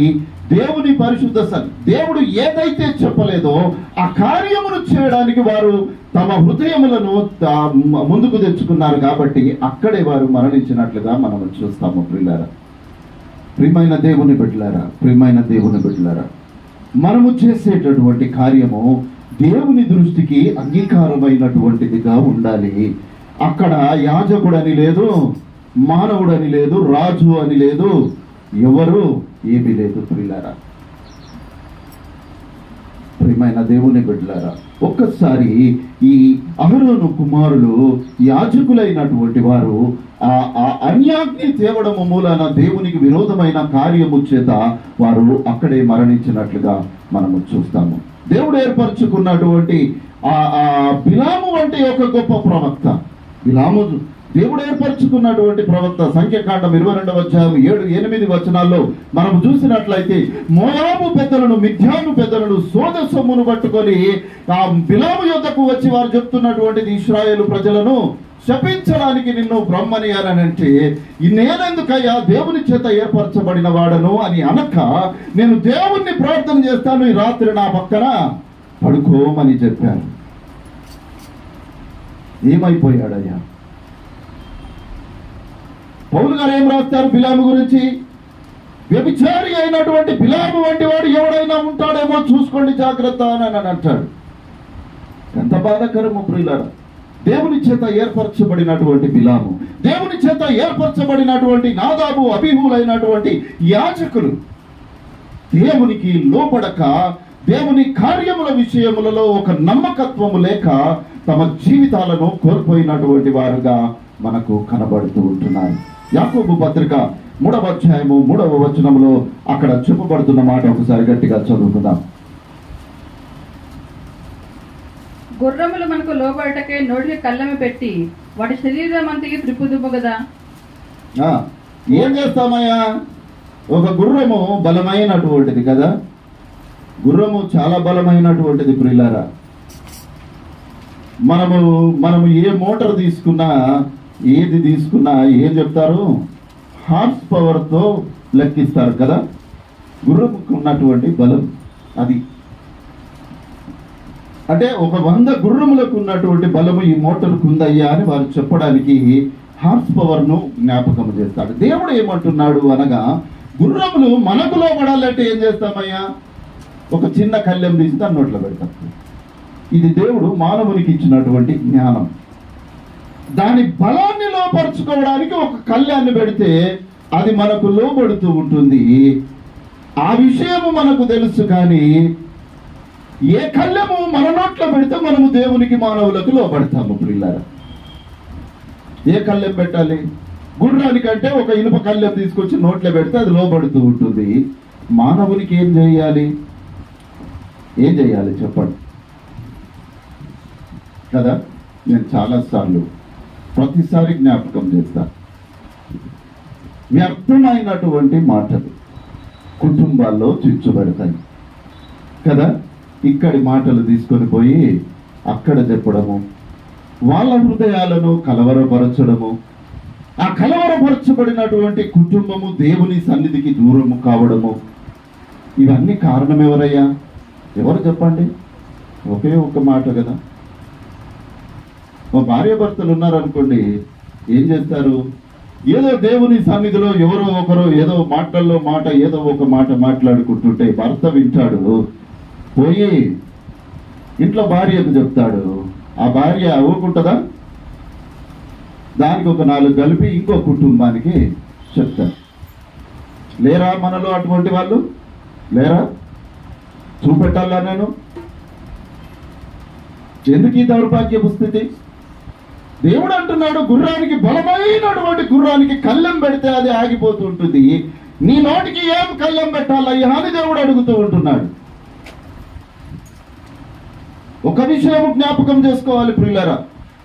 దేవుని పరిశుద్ధ దేవుడు ఏదైతే చెప్పలేదో ఆ కార్యమును చేయడానికి వారు తమ హృదయములను ముందుకు తెచ్చుకున్నారు. కాబట్టి అక్కడే వారు మరణించినట్లుగా మనం చూస్తాము. ప్రియులారా, ప్రియమైన దేవుని బిడ్డలారా, ప్రియమైన దేవుని బిడ్డలారా, మనము చేసేటటువంటి కార్యము దేవుని దృష్టికి అంగీకారమైనటువంటిదిగా ఉండాలి. అక్కడ యాజకుడని లేదు, మానవుడని లేదు, రాజు అని లేదు, ఎవరు ఏమీ లేదు. ప్రియులారా, ప్రియమైన దేవుని బిడ్డలారా, ఒక్కసారి ఈ అహరోను కుమారులు యాజకులైనటువంటి వారు ఆ అన్యాజ్ఞ తేవడము మూలన దేవునికి విరోధమైన కార్యము చేత వారు అక్కడే మరణించినట్లుగా మనము చూస్తాము. దేవుడు ఏర్పరచుకున్నటువంటి ఆ బిలాము వంటి ఒక గొప్ప ప్రవక్త, బిలాము దేవుడు ఏర్పరచుకున్నటువంటి ప్రవక్త. సంఖ్యాకాండం 22వ అధ్యాయం 7-8 వచనాల్లో మనం చూసినట్లయితే మోయాబు పెద్దలను, మిద్యాను పెద్దలను సోద సొమ్మును పట్టుకొని ఆ బిలాము యొద్దకు వచ్చి వారు చెప్తున్నటువంటిది, ఇశ్రాయేలు ప్రజలను శపించడానికి నిన్ను బ్రహ్మని అని అంటే, నేనెందుకయ్యా దేవుని చేత ఏర్పరచబడిన వాడను అని అనక, నేను దేవుణ్ణి ప్రార్థన చేస్తాను, ఈ రాత్రి నా పక్కన పడుకోమని చెప్పాను. ఏమైపోయాడయ్యా? పౌలు గారు ఏం రాస్తారు బిలాము గురించి? వ్యభిచారి అయినటువంటి బిలాము వంటి వాడు ఎవడైనా ఉంటాడేమో చూసుకోండి, జాగ్రత్త అని అంటాడు. ఎంత బాధాకరము ప్రియులారా! దేవుని చేత ఏర్పరచబడినటువంటి బిలాము, దేవుని చేత ఏర్పరచబడినటువంటి నాదాబు, అబీహులైనటువంటి యాజకులు దేవునికి లోపడక, దేవుని కార్యముల విషయములలో ఒక నమ్మకత్వము లేక తమ జీవితాలను కోల్పోయినటువంటి వారుగా మనకు కనబడుతూ ఉంటున్నారు. యాకోబు పత్రిక 3వ అధ్యాయము 3వ వచనములో అక్కడ చెప్పబడుతున్న మాట ఒకసారి గట్టిగా చదువుకుందాం. గుర్రములు మనకు లోబడటకే నోటికి కళ్ళెము పెట్టి వాటి శరీరం అంతకి త్రిప్పుదుము కదా. ఏం చేస్తామయ్యా? ఒక గుర్రము బలమైనటువంటిది కదా, గుర్రము చాలా బలమైనటువంటిది ప్రియులారా. మనము ఏ మోటార్ తీసుకున్నా, ఏది తీసుకున్నా ఏం చెప్తారు? హార్స్ పవర్తో లెక్కిస్తారు కదా. గుర్రముకు ఉన్నటువంటి బలం అది. అంటే ఒక 100 గుర్రములకు ఉన్నటువంటి బలము ఈ మోటార్కు ఉందయ్యా అని వారు చెప్పడానికి హార్స్ పవర్ ను జ్ఞాపకం చేస్తాడు. దేవుడు ఏమంటున్నాడు అనగా, గుర్రములు మనకు లోబడాలంటే ఏం చేస్తామయ్యా? ఒక చిన్న కళ్ళెం తీసి దాని నోట్లో పెడతాం. ఇది దేవుడు మానవునికి ఇచ్చినటువంటి జ్ఞానం. దాని బలాన్ని పరుచుకోవడానికి ఒక కళ్యాన్ని పెడితే అది మనకు లోబడుతూ ఉంటుంది. ఆ విషయము మనకు తెలుసు. కానీ ఏ కళ్యము మన నోట్లో పెడితే మనము దేవునికి మానవులకు లోబడతాము ప్రియులారా. ఏ కళ్యం పెట్టాలి? గుర్రానికంటే ఒక ఇనుప కళ్యం తీసుకొచ్చి నోట్లో పెడితే అది లోబడుతూ ఉంటుంది. మానవునికి ఏం చేయాలి? ఏం చేయాలి చెప్పండి కదా. నేను చాలాసార్లు ప్రతిసారి జ్ఞాపకం చేస్తాను. వ్యర్థమైనటువంటి మాటలు కుటుంబాల్లో చిచ్చుబడతాయి కదా. ఇక్కడి మాటలు తీసుకొని పోయి అక్కడ చెప్పడము, వాళ్ళ హృదయాలను కలవరపరచడము, ఆ కలవరపరచబడినటువంటి కుటుంబము దేవుని సన్నిధికి దూరము కావడము. ఇవన్నీ కారణం ఎవరయ్యా? ఎవరు చెప్పండి? ఒకే ఒక్క మాట కదా. మా భార్య భర్తలు ఉన్నారనుకోండి, ఏం చేస్తారు? ఏదో దేవుని సన్నిధిలో ఎవరో ఒకరు ఏదో మాటల్లో మాట ఏదో ఒక మాట మాట్లాడుకుంటుంటే భర్త వింటాడు, పోయి ఇంట్లో భార్యకు చెప్తాడు. ఆ భార్య ఊరుకుంటుందా? దానికి ఒక 4 కలిపి ఇంకో కుటుంబానికి చెప్తారు. లేరా మనలో అటువంటి వాళ్ళు? లేరా? చూపెట్టాలా నేను? ఎందుకు ఈ దౌర్భాగ్యపు స్థితి? దేవుడు అంటున్నాడు, గుర్రానికి బలమైనటువంటి గుర్రానికి కళ్ళెం పెడితే అది ఆగిపోతూ ఉంటుంది. నీ నోటికి ఏం కళ్ళెం పెట్టాలయ్యా అని దేవుడు అడుగుతూ ఉంటున్నాడు. ఒక విషయం జ్ఞాపకం చేసుకోవాలి ప్రియులారా.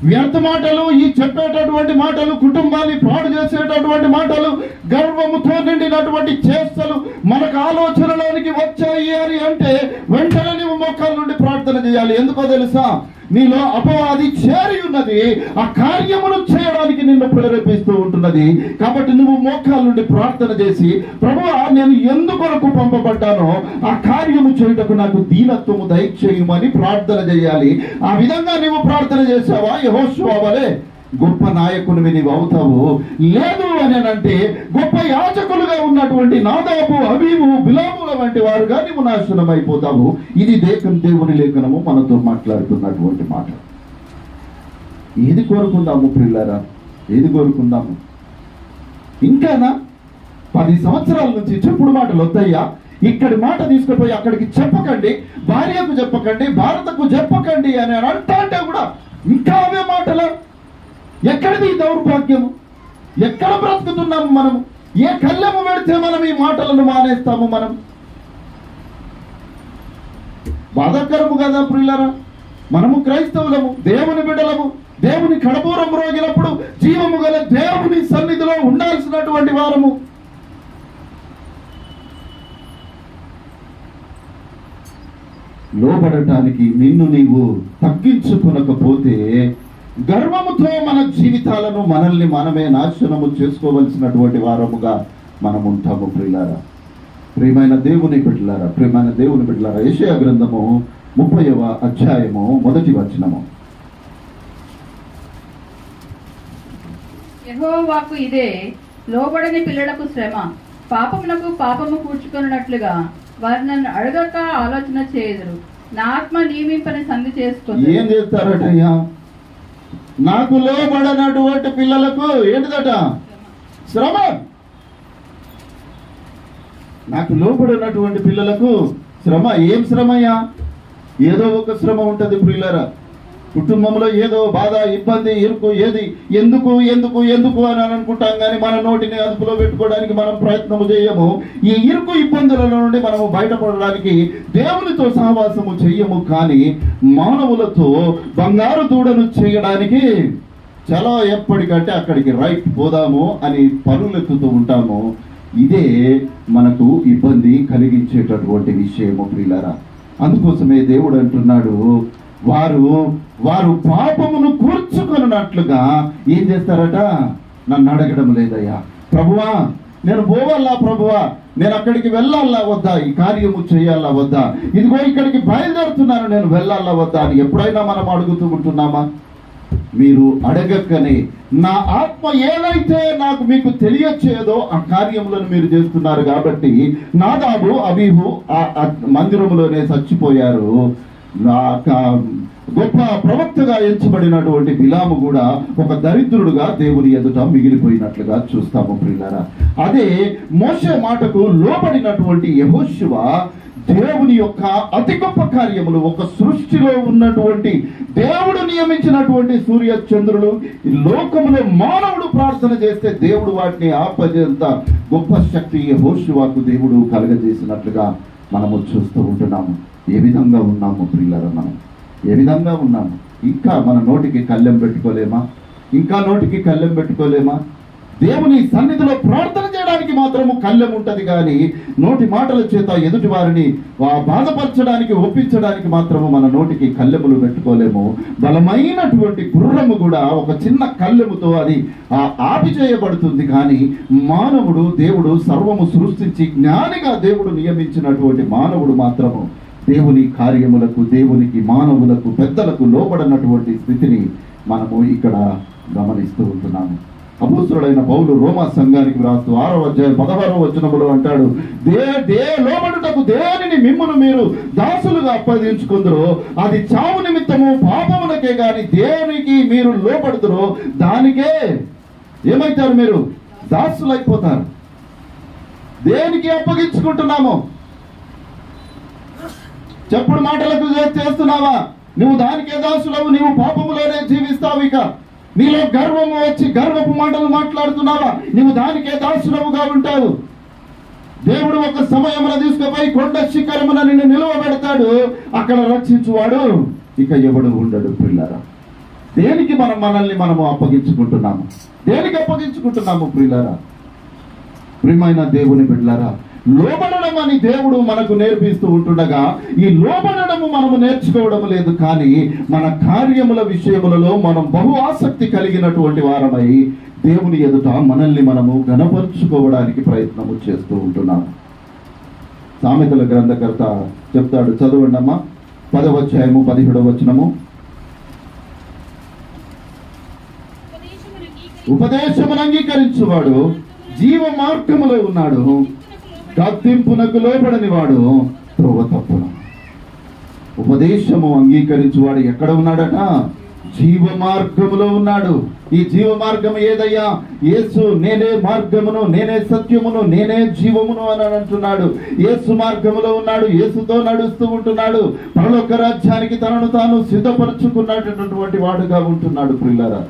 వ్యర్థ మాటలు, ఈ చెప్పేటటువంటి మాటలు, కుటుంబాన్ని పాడు చేసేటటువంటి మాటలు, గర్వముతో నిండినటువంటి చేష్టలు మనకు ఆలోచనలోనికి వచ్చాయి అని అంటే వెంటనే నువ్వు మోకాళ్ళ నుండి ప్రార్థన చేయాలి. ఎందుకో తెలుసా? నీలో అపవాది చేరి ఉన్నది, ఆ కార్యమును చేయడానికి నిన్ను ప్రేరేపిస్తూ ఉంటున్నది. కాబట్టి నువ్వు మోకాళ్ళ నుండి ప్రార్థన చేసి, ప్రభువా నేను ఎందుకొరకు పంపబడ్డానో ఆ కార్యము చేయుటకు నాకు దీనత్వము దయచేయమని ప్రార్థన చేయాలి. ఆ విధంగా నువ్వు ప్రార్థన చేసావా యెహోషువ వలె గొప్ప నాయకునివి నీవు అవుతావు. లేదు అని అంటే గొప్ప యాజకులుగా ఉన్నటువంటి నాదాబు, అబీబు, బిలాముల వంటి వారుగా నీవు నాశనం అయిపోతావు. ఇది దేవుని లేఖనము మనతో మాట్లాడుతున్నటువంటి మాట. ఏది కోరుకుందాము ప్రియులారా? ఏది కోరుకుందాము? ఇంకానా 10 సంవత్సరాల నుంచి చెప్పుడు మాటలు వద్దయ్యా, ఇక్కడి మాట తీసుకుపోయి అక్కడికి చెప్పకండి, భార్యకు చెప్పకండి, భారతకు చెప్పకండి అని అంటే కూడా ఇంకా అవే మాటలు. ఎక్కడిది ఈ దౌర్భాగ్యము? ఎక్కడ బ్రతుకుతున్నాము మనము? ఏ కళ్ళెము పెడితే మనం ఈ మాటలను మానేస్తాము? మనం బాధాకరము కదా ప్రియులారా. మనము క్రైస్తవులము, దేవుని బిడ్డలము, దేవుని కడపూరం రోగినప్పుడు జీవము గల దేవుని సన్నిధిలో ఉండాల్సినటువంటి వారము. లోబడటానికి నిన్ను నీవు తగ్గించుకునకపోతే గర్వముతో మన జీవితాలను మనల్ని మనమే నాశనము చేసుకోవలసినటువంటి వారముగా మనం ఉంటాము ప్రియులారా. ప్రియమైన దేవుని బిడ్డలారా, ప్రియమైన దేవుని బిడ్డలారా, యెషయా గ్రంథము 30వ అధ్యాయము 1వ వచనము. యెహోవా వాక్కు ఇదే, లోబడని పిల్లలకు శ్రమ, పాపమునకు పాపము కూర్చుకొనున్నట్లుగా వారు నన్ను అడగక ఆలోచన చేయదురు. నా ఆత్మ నియమింపని సంధి చేసుకొని ఏం చేస్తారటయ్యా? నాకు లోబడనటువంటి పిల్లలకు ఏంటిదట? శ్రమ. నాకు లోబడినటువంటి పిల్లలకు శ్రమ. ఏం శ్రమయ్యా? ఏదో ఒక శ్రమ ఉంటది ప్రియులారా. కుటుంబంలో ఏదో బాధ, ఇబ్బంది, ఇరుకు, ఏది ఎందుకు ఎందుకు ఎందుకు అని అనుకుంటాం, కానీ మన నోటిని అదుపులో పెట్టుకోవడానికి మనం ప్రయత్నము చేయము. ఈ ఇరుకు ఇబ్బందుల నుండి మనము బయటపడడానికి దేవునితో సహవాసము చెయ్యము. కానీ మానవులతో బంగారు దూడను చేయడానికి చలో ఎప్పటికంటే అక్కడికి రైట్ పోదాము అని పనులెత్తుతూ ఉంటాము. ఇదే మనకు ఇబ్బంది కలిగించేటటువంటి విషయము ప్రియులారా. అందుకోసమే దేవుడు అంటున్నాడు, వారు పాపమును కూర్చుకొనున్నట్లుగా ఏం చేస్తారట? నన్ను అడగడం లేదయ్యా. ప్రభువా నేను పోవాలా? ప్రభువా నేను అక్కడికి వెళ్ళాలా వద్దా? ఈ కార్యము చేయాలా వద్దా? ఇదిగో ఇక్కడికి బయలుదేరుతున్నాను, నేను వెళ్ళాలా వద్దా అని ఎప్పుడైనా మనం అడుగుతూ ఉంటున్నామా? మీరు అడగక్కనే నా ఆత్మ ఏదైతే నాకు మీకు తెలియచేయదో ఆ కార్యములను మీరు చేస్తున్నారు. కాబట్టి నాదాబు, అబీహు ఆ మందిరములోనే చచ్చిపోయారు. గొప్ప ప్రవక్తగా ఎంచబడినటువంటి బిలాము కూడా ఒక దరిద్రుడుగా దేవుని ఎదుట మిగిలిపోయినట్లుగా చూస్తాము ప్రియులారా. అదే మోషే మాటకు లోబడినటువంటి యెహోషువ దేవుని యొక్క అతి గొప్ప కార్యములు, ఒక సృష్టిలో ఉన్నటువంటి దేవుడు నియమించినటువంటి సూర్య చంద్రులు ఈ లోకములో మానవుడు ప్రార్థన చేస్తే దేవుడు వాటిని ఆపజేంత గొప్ప శక్తి యెహోషువకు దేవుడు కలుగజేసినట్లుగా మనము చూస్తూ ఉంటున్నాము. ఏ విధంగా ఉన్నాము ప్రియులారా? మనం ఏ విధంగా ఉన్నాము? ఇంకా మన నోటికి కళ్ళెం పెట్టుకోలేమా? ఇంకా నోటికి కళ్ళెం పెట్టుకోలేమా? దేవుని సన్నిధిలో ప్రార్థన చేయడానికి మాత్రము కళ్ళెం ఉంటది, కానీ నోటి మాటల చేత ఎదుటి వారిని బాధపరచడానికి, ఒప్పించడానికి మాత్రము మన నోటికి కళ్ళెములు పెట్టుకోలేము. బలమైనటువంటి గుర్రము కూడా ఒక చిన్న కళ్ళెముతో అది ఆపి చేయబడుతుంది. కానీ మానవుడు, దేవుడు సర్వము సృష్టించి జ్ఞానిగా దేవుడు నియమించినటువంటి మానవుడు మాత్రము దేవుని కార్యములకు, దేవునికి, మానవులకు, పెద్దలకు లోబడినటువంటి స్థితిని మనము ఇక్కడ గమనిస్తూ ఉంటున్నాము. అపోస్తలుడైన పౌలు రోమా సంఘానికి వ్రాస్తూ 6వ అధ్యాయం 16వ వచనములో అంటాడు, లోబడుటకు దేనిని మిమ్మును మీరు దాసులుగా అప్పగించుకుందరో అది చావు నిమిత్తము పాపమునకే గాని దేనికి మీరు లోబడుతురో దానికే ఏమైతారు? మీరు దాసులైపోతారు. దేనికి అప్పగించుకుంటున్నాము? చెప్పుడు మాటలకు చేస్తున్నావా? నువ్వు దానికే దాసులవు, నీవు పాపములోనే జీవిస్తావు. ఇక నీలో గర్వము వచ్చి గర్వపు మాటలు మాట్లాడుతున్నావా? నీవు దానికే దాసులవుగా ఉంటావు. దేవుడు ఒక సమయమున తీసుకుపోయి కొండ శిఖరమున నిన్ను నిలువబెడతాడు. అక్కడ రక్షించువాడు ఇక ఎవడు ఉండడు. ప్రియులారా, దేనికి మనల్ని మనము అప్పగించుకుంటున్నాము? దేనికి అప్పగించుకుంటున్నాము ప్రియులారా? ప్రియమైన దేవుని బిడ్డలారా, లోబడడం అని దేవుడు మనకు నేర్పిస్తూ ఉంటుండగా ఈ లోబడము మనము నేర్చుకోవడం లేదు. కానీ మన కార్యముల విషయములలో మనం బహు ఆసక్తి కలిగినటువంటి వారమై దేవుని ఎదుట మనల్ని మనము ఘనపరుచుకోవడానికి ప్రయత్నము చేస్తూ ఉంటున్నాము. సామెతల గ్రంథకర్త చెప్తాడు, చదవండి అమ్మా, 10వ అధ్యాయము 17వ వచనము. ఉపదేశమును అంగీకరించువాడు జీవ మార్గములో ఉన్నాడు, గద్దింపునకు లోబడని వాడు త్రోవ తప్పును. ఉపదేశము అంగీకరించువాడు ఎక్కడ ఉన్నాడట? జీవ మార్గములో ఉన్నాడు. ఈ జీవ మార్గము ఏదయ్యా? యేసు నేనే మార్గమును, నేనే సత్యమును, నేనే జీవమును అని అంటున్నాడు. యేసు మార్గములో ఉన్నాడు, యేసుతో నడుస్తూ ఉంటున్నాడు. పరలోక రాజ్యానికి తనను తాను సిద్ధపరచుకున్నటువంటి వాడుగా ఉంటున్నాడు. ప్రియులారా,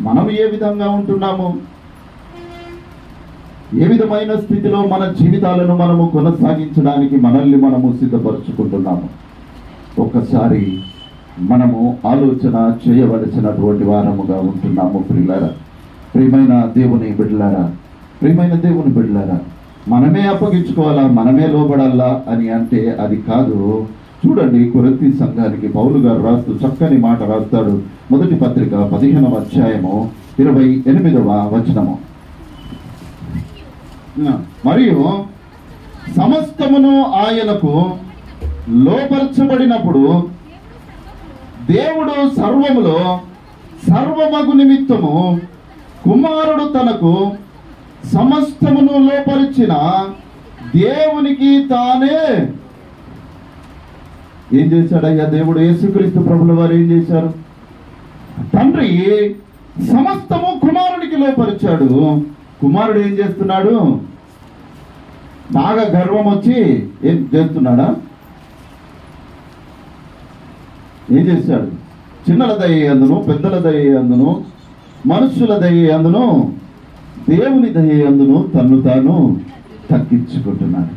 మనం ఏ విధంగా ఉంటున్నాము? ఏ విధమైన స్థితిలో మన జీవితాలను మనము కొనసాగించడానికి మనల్ని మనము సిద్ధపరచుకుంటున్నాము? ఒక్కసారి మనము ఆలోచన చేయవలసినటువంటి వారముగా ఉంటున్నాము. ప్రియులారా, ప్రియమైన దేవుని బిడ్డలారా, ప్రియమైన దేవుని బిడ్డలారా, మనమే అప్పగించుకోవాలా, మనమే లోబడాలా అని అంటే అది కాదు. చూడండి, కొరింథీ సంఘానికి పౌలు గారు రాస్తూ చక్కని మాట రాస్తాడు. మొదటి పత్రిక 15వ అధ్యాయము 28వ వచనము. మరియు సమస్తమును ఆయనకు లోపరచబడినప్పుడు దేవుడు సర్వములో సర్వమగు నిమిత్తము కుమారుడు తనకు సమస్తమును లోపరిచిన దేవునికి తానే ఏం చేశాడయ్యా? దేవుడు యేసుక్రీస్తు ప్రభుల వారు ఏం చేశారు? తండ్రి సమస్తము కుమారునికి లోపరిచాడు. కుమారుడు ఏం చేస్తున్నాడు? బాగా గర్వం వచ్చి ఏం చేస్తున్నాడా? ఏం చేశాడు? చిన్నల దయ అందును, పెద్దల దయ అందును, మనుషుల దయ అందును, దేవుని దయ అందును తన్ను తాను తగ్గించుకుంటున్నాడు.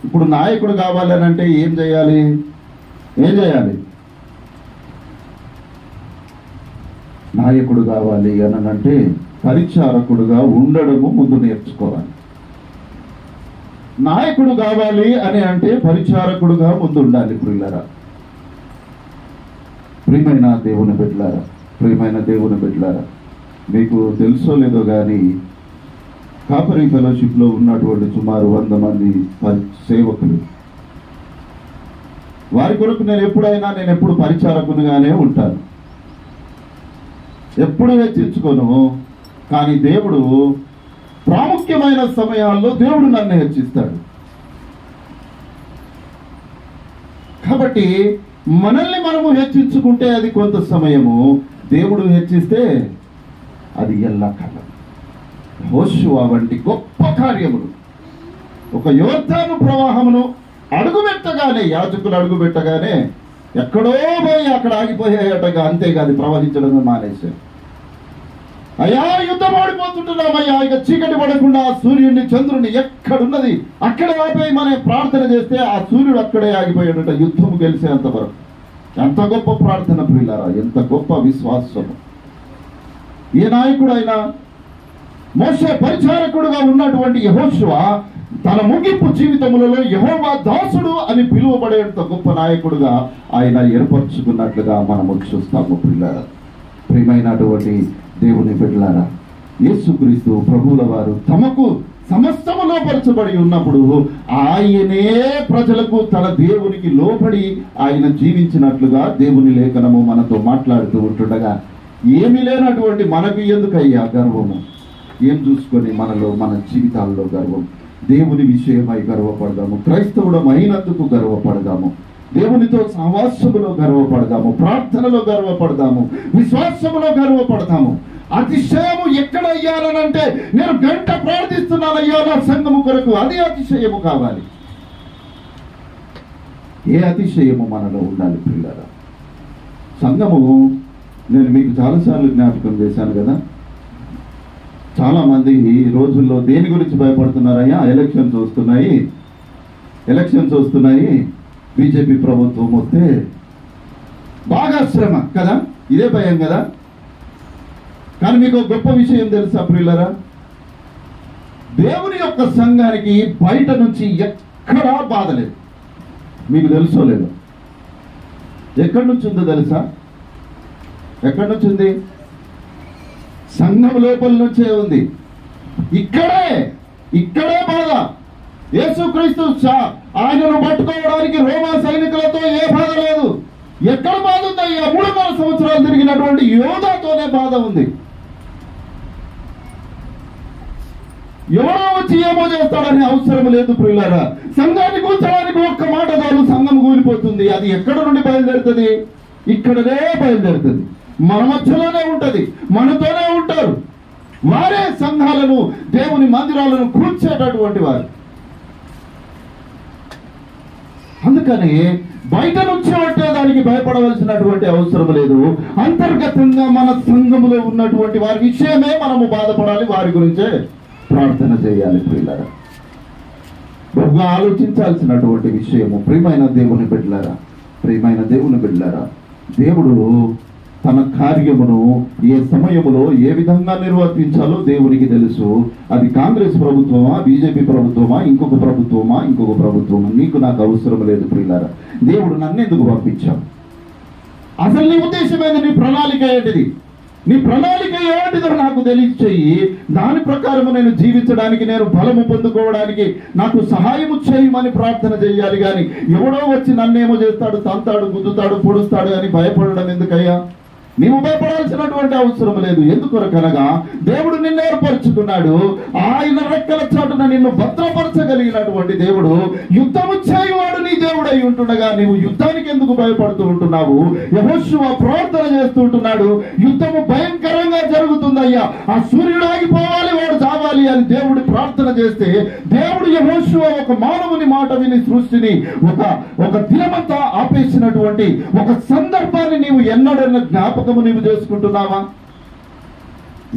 ఇప్పుడు నాయకుడు కావాలని అంటే ఏం చేయాలి? ఏం చేయాలి? నాయకుడు కావాలి అని అంటే పరిచారకుడుగా ఉండడము ముందు నేర్చుకోవాలి. నాయకుడు కావాలి అని అంటే పరిచారకుడుగా ముందు ఉండాలి. ప్రియులారా, ప్రియమైన దేవుని బిడ్డలారా, ప్రియమైన దేవుని బిడ్డలారా, మీకు తెలుసో లేదో కానీ కాపరీ ఫెలోషిప్ లో ఉన్నటువంటి సుమారు 100 మంది సేవకులు, వారి కొరకు నేను ఎప్పుడు పరిచారకునిగానే ఉంటాను, ఎప్పుడు హెచ్చించుకోను. కానీ దేవుడు ప్రాముఖ్యమైన సమయాల్లో దేవుడు నన్ను హెచ్చిస్తాడు. కాబట్టి మనల్ని మనము హెచ్చించుకుంటే అది కొంత సమయము, దేవుడు హెచ్చిస్తే అది ఎల్లకాలం. యెహోషువ వంటి గొప్ప కార్యములు, ఒక యోర్దాను ప్రవాహమును అడుగుపెట్టగానే, యాజకులు అడుగుపెట్టగానే ఎక్కడో పోయి అక్కడ ఆగిపోయాయటగా, అంతేకాదు ప్రవహించడం మానేశారు. అయ్యా యుద్ధం ఆడిపోతుంటున్నామయ్యా, ఇక చీకటి పడకుండా సూర్యుడిని చంద్రుడిని ఎక్కడున్నది అక్కడే ఆపేయి మనం ప్రార్థన చేస్తే ఆ సూర్యుడు అక్కడే ఆగిపోయాడట యుద్ధం గెలిచేంత వరకు. ఎంత గొప్ప ప్రార్థన ప్రియులారా, ఎంత గొప్ప విశ్వాసము. ఏ నాయకుడైనా మోషే పరిచారకుడుగా ఉన్నటువంటి యెహోషువ తన ముగింపు జీవితములలో యెహోవా దాసుడు అని పిలువబడేంత గొప్ప నాయకుడుగా ఆయన ఏర్పరచుకున్నట్లుగా మనము చూస్తాము. ప్రియులారా, ప్రియమైనటువంటి దేవుని బిడ్డలారా, యేసుక్రీస్తు ప్రభువుల వారు తమకు సమస్తము లోపరచబడి ఉన్నప్పుడు ఆయనే ప్రజలకు తన దేవునికి లోబడి ఆయన జీవించినట్లుగా దేవుని లేఖనము మనతో మాట్లాడుతూ ఉంటుండగా, ఏమీ లేనటువంటి మనకు ఎందుకయ్యా గర్వము? ఏం చూసుకొని మనలో మన జీవితాల్లో గర్వం? దేవుని విషయమై గర్వపడదాము, క్రైస్తవుడం అయినందుకు గర్వపడదాము, దేవునితో సహవాసములో గర్వపడదాము, ప్రార్థనలో గర్వపడదాము, విశ్వాసములో గర్వపడదాము. అతిశయము ఎక్కడ అయ్యాలనంటే, నేను గంట ప్రార్థిస్తున్నానయ్యా నా సంఘము కొరకు, అది అతిశయము కావాలి. ఏ అతిశయము మనలో ఉండాలి ప్రియులారా? సంఘము, నేను మీకు చాలాసార్లు జ్ఞాపకం చేశాను కదా, చాలా మంది ఈ రోజుల్లో దేని గురించి భయపడుతున్నారయ్యా? ఎలక్షన్స్ వస్తున్నాయి, బీజేపీ ప్రభుత్వం వస్తే బాగా శ్రమ కదా, ఇదే భయం కదా. కానీ మీకు గొప్ప విషయం తెలుసా ప్రియులారా? దేవుని యొక్క సంఘానికి బయట నుంచి ఎక్కడా బాధ లేదు. మీకు తెలుసో లేదో? ఎక్కడి నుంచి ఉందో తెలుసా? ఎక్కడి నుంచి ఉంది? సంఘం లోపల నుంచే ఉంది. ఇక్కడే బాధ. యేసుక్రీస్తు ఆయనను పట్టుకోవడానికి రోమా సైనికులతో ఏ బాధ లేదు. ఎక్కడ బాధ ఉందా? 3,5 సంవత్సరాలు తిరిగినటువంటి యోధాతోనే బాధ ఉంది. ఎవరో వచ్చి ఏమో చేస్తాడని అవసరం లేదు ప్రియులారా. సంఘాన్ని కూర్చోడానికి ఒక్క మాట చాలు, సంఘం కూలిపోతుంది. అది ఎక్కడ నుండి బయలుదేరుతుంది? ఇక్కడనే బయలుదేరుతుంది. మన మధ్యలోనే ఉంటది, మనతోనే ఉంటారు. వారే సంఘాలను, దేవుని మందిరాలను కూర్చేటటువంటి వారు. అందుకని బయట నుంచి దానికి భయపడవలసినటువంటి అవసరం లేదు. అంతర్గతంగా మన సంఘములో ఉన్నటువంటి వారి విషయమే మనము బాధపడాలి, వారి గురించే ప్రార్థన చేయాలి ప్రియులారా. బహుగా ఆలోచించాల్సినటువంటి విషయము. ప్రియమైన దేవుని బిడ్డలారా, దేవుడు తన కార్యమును ఏ సమయములో ఏ విధంగా నిర్వర్తించాలో దేవునికి తెలుసు. అది కాంగ్రెస్ ప్రభుత్వమా, బీజేపీ ప్రభుత్వమా, ఇంకొక ప్రభుత్వమా, నీకు నాకు అవసరం లేదు ప్రియులారా. దేవుడు నన్ను ఎందుకు పంపించావు? అసలు నీ ఉద్దేశం ఏంటి? నీ ప్రణాళిక ఏంటిది? నీ ప్రణాళిక ఏంటిదో నాకు తెలియచేయి. దాని ప్రకారము నేను జీవించడానికి, నేను బలము పొందుకోవడానికి నాకు సహాయము చేయమని ప్రార్థన చేయాలి. కానీ ఎవడో వచ్చి నన్నేమో చేస్తాడు, తంతాడు, గుద్దుతాడు, పొడుస్తాడు అని భయపడడం ఎందుకయ్యా? నీవు భయపడాల్సినటువంటి అవసరం లేదు. ఎందుకొరకనగా దేవుడు నిన్ను ఏర్పరచుకున్నాడు. ఆయన రెక్కల చాటున నిన్ను భద్రపరచగలిగినటువంటి దేవుడు, యుద్ధము చేయువాడు నీ దేవుడై ఉంటుండగా నీవు యుద్ధానికి ఎందుకు భయపడుతూ ఉంటున్నావు? యెహోషువ ప్రార్థన చేస్తుంటున్నాడు, యుద్ధము భయంకరంగా జరుగుతుందయ్యా, ఆ సూర్యుడు ఆగిపోవాలి, వాడు చావాలి అని దేవుడు ప్రార్థన చేస్తే, దేవుడు యెహోషువ ఒక మానవుని మాట విని సృష్టిని ఒక దినమంతా ఆపేసినటువంటి ఒక సందర్భాన్ని నీవు ఎన్నడన్న జ్ఞాపకము నీవు చేసుకుంటున్నావా?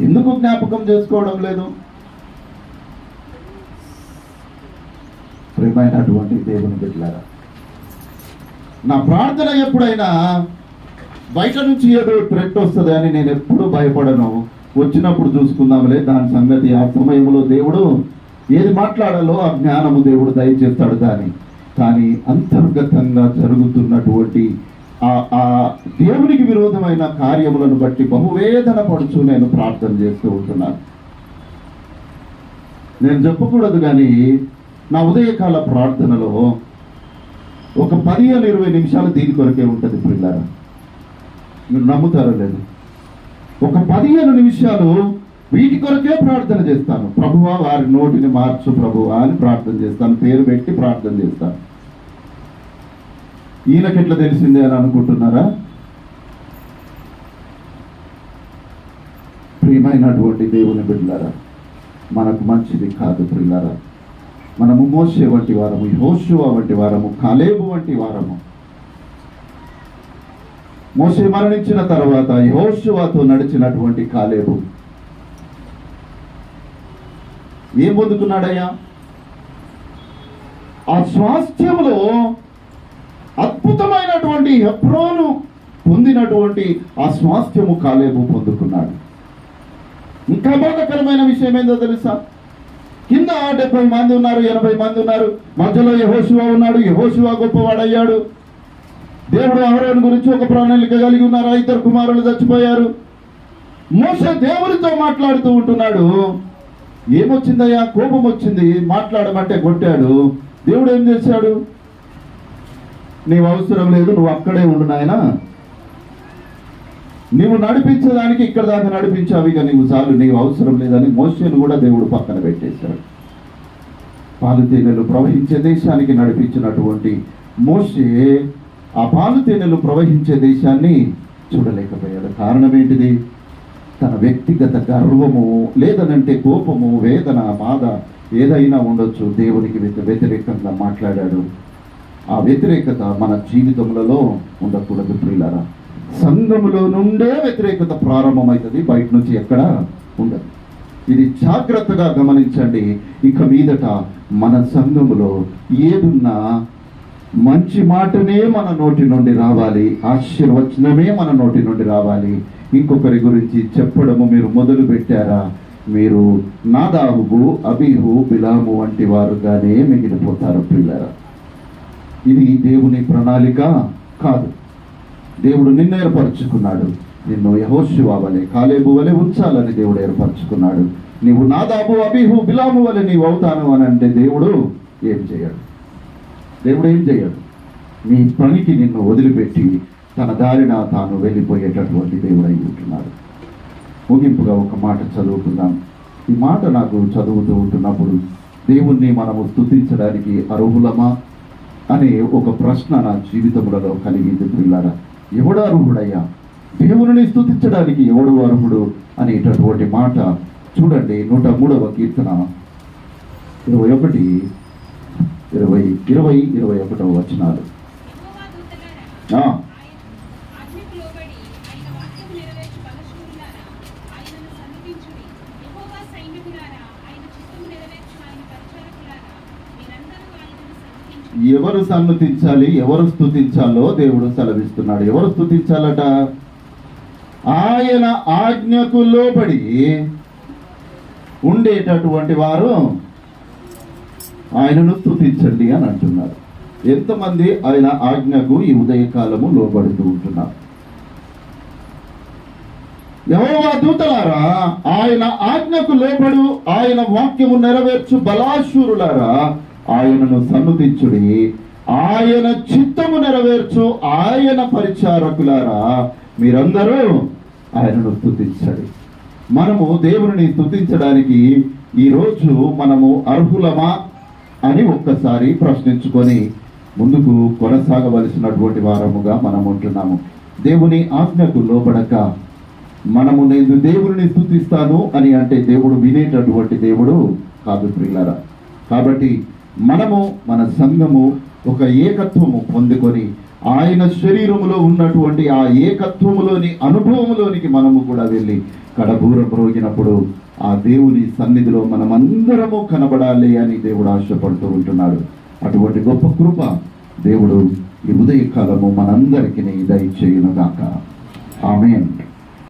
ఎందుకు జ్ఞాపకం చేసుకోవడం లేదు? ప్రియమైనటువంటి దేవుని బిడ్డలారా, నా ప్రార్థన ఎప్పుడైనా బయట నుంచి ఏదో థ్రెట్ వస్తుంది అని నేను ఎప్పుడూ భయపడను. వచ్చినప్పుడు చూసుకుందాంలే దాని సంగతి. ఆ సమయంలో దేవుడు ఏది మాట్లాడాలో ఆ జ్ఞానము దేవుడు దయచేస్తాడు. కానీ అంతర్గతంగా జరుగుతున్నటువంటి ఆ దేవునికి విరోధమైన కార్యములను బట్టి బహువేదన పడుచు నేను ప్రార్థన చేస్తూ ఉంటున్నాను. నేను చెప్పకూడదు కానీ నా ఉదయకాల ప్రార్థనలో ఒక 15-20 నిమిషాలు దీని కొరకే ఉంటుంది పిల్లారా. మీరు నమ్ముతారో లేదు? ఒక 15 నిమిషాలు వీటి కొరకే ప్రార్థన చేస్తాను. ప్రభువా వారి నోటిని మార్చు ప్రభువా అని ప్రార్థన చేస్తాను. పేరు పెట్టి ప్రార్థన చేస్తాను. ఈయనకెట్లా తెలిసిందే అని అనుకుంటున్నారా? ప్రియమైనటువంటి దేవుని బిడ్డలారా, మనకు మంచిది కాదు ప్రియులారా. మనము మోషే వంటి వారము, యెహోషువ వంటి వారము, కాలేబు వంటి వారము. మోషే మరణించిన తర్వాత యెహోషువతో నడిచినటువంటి కాలేబు ఏం పొందుకున్నాడయ్యా? ఆ స్వాస్థ్యములో అద్భుతమైనటువంటి హెబ్రోను పొందినటువంటి ఆ స్వాస్థ్యము కాలేబు పొందుకున్నాడు. ఇంకా బాధాకరమైన విషయం ఏందో తెలుసా? కింద 70 మంది ఉన్నారు, 80 మంది ఉన్నారు, మధ్యలో యెహోషువ ఉన్నాడు. యెహోషువ గొప్పవాడయ్యాడు. దేవుడు అహరోను గురించి ఒక ప్రణాళిక కలిగి ఉన్నారు. 2 కుమారులు చచ్చిపోయారు. మోషే దేవుడితో మాట్లాడుతూ ఉంటున్నాడు. ఏమొచ్చిందయ్యా? కోపం వచ్చింది. మాట్లాడమంటే కొట్టాడు. దేవుడు ఏం చేశాడు? నీవు అవసరం లేదు, నువ్వు అక్కడే ఉండు నాయనా, నీవు నడిపించడానికి ఇక్కడ దాకా నడిపించావు, ఇక నీవు చాలు, నీవు అవసరం లేదని మోషేను కూడా దేవుడు పక్కన పెట్టేశాడు. పాలు తేనెలు ప్రవహించే దేశానికి నడిపించినటువంటి మోషే ఆ పాలు తేనెలు ప్రవహించే దేశాన్ని చూడలేకపోయాడు. కారణం ఏంటిది? తన వ్యక్తిగత గర్వము, లేదనంటే కోపము, వేదన, బాధ ఏదైనా ఉండొచ్చు. దేవునికి వ్యతిరేకంగా మాట్లాడాడు. ఆ వ్యతిరేకత మన జీవితములలో ఉండకూడదు ప్రియులారా. సంఘములో నుండే వ్యతిరేకత ప్రారంభమవుతుంది, బయట నుంచి ఎక్కడ ఉండదు. ఇది జాగ్రత్తగా గమనించండి. ఇక మీదట మన సంఘములో ఏదున్నా మంచి మాటనే మన నోటి నుండి రావాలి, ఆశీర్వచనమే మన నోటి నుండి రావాలి. ఇంకొకరి గురించి చెప్పడము మీరు మొదలు పెట్టారా, మీరు నాదాబు, అబీహు, బిలాము వంటి వారుగానే మిగిలిపోతారు పిల్లరా. ఇది దేవుని ప్రణాళిక కాదు. దేవుడు నిన్ను ఏర్పరచుకున్నాడు. నిన్ను యెహోషువ వలె, కాలేబు వలె ఉంచాలని దేవుడు ఏర్పరచుకున్నాడు. నీవు నాదాబు, అబీహు, బిలాము వలె నీవు అవుతాను అని అంటే దేవుడు ఏం చేయడు. దేవుడు ఏం చేయడు. నీ పనికి నిన్ను వదిలిపెట్టి తన దారిన తాను వెళ్ళిపోయేటటువంటి దేవుడు అయి ఉంటున్నాడు. ముగింపుగా ఒక మాట చదువుకుందాం. ఈ మాట నాకు చదువుతూ ఉంటున్నప్పుడు దేవుణ్ణి మనము స్తుతించడానికి అర్హులమా అనే ఒక ప్రశ్న నా జీవితంలో కలిగింది ప్రియులారా. ఎవడు అర్హుడయ్యా? దేవుని స్తుతించడానికి ఎవడు అర్హుడు అనేటటువంటి మాట చూడండి. 103వ కీర్తన 21 వచనాలు. ఎవరు సన్నతించాలి, ఎవరు స్తుతించాలో దేవుడు సెలవిస్తున్నాడు. ఎవరు స్తుతించాలట? ఆయన ఆజ్ఞకు లోబడి ఉండేటటువంటి వారు ఆయనను స్తుతించండి అని అంటున్నారు. ఎంతమంది ఆయన ఆజ్ఞకు ఈ ఉదయకాలము లోబడుతూ ఉంటున్నారు? యెహోవా దూతలారా, ఆయన ఆజ్ఞకు లోబడు, ఆయన వాక్యము నెరవేర్చు బలాశూరులారా, ఆయనను సన్నుతించుడి. ఆయన చిత్తము నెరవేర్చు ఆయన పరిచారకులారా, మీరందరూ ఆయనను స్తుతించండి. మనము దేవుని స్తుతించడానికి ఈరోజు మనము అర్హులమా అని ఒక్కసారి ప్రశ్నించుకొని ముందుకు కొనసాగవలసినటువంటి వారముగా మనం ఉంటున్నాము. దేవుని ఆజ్ఞకు లోబడక మనము నేను దేవుని స్తుతిస్తాను అని అంటే దేవుడు వినేటటువంటి దేవుడు కాదు ప్రియులారా. కాబట్టి మనము మన సంఘము ఒక ఏకత్వము పొందుకొని ఆయన శరీరములో ఉన్నటువంటి ఆ ఏకత్వములోని అనుభవములోనికి మనము కూడా వెళ్ళి కడబూరం రోగినప్పుడు ఆ దేవుని సన్నిధిలో మనమందరము కనబడాలి అని దేవుడు ఆశపడుతూ ఉంటున్నాడు. అటువంటి గొప్ప కృప దేవుడు ఈ ఉదయకాలము మనందరికీ దయచేయునుగాక. ఆమేన్.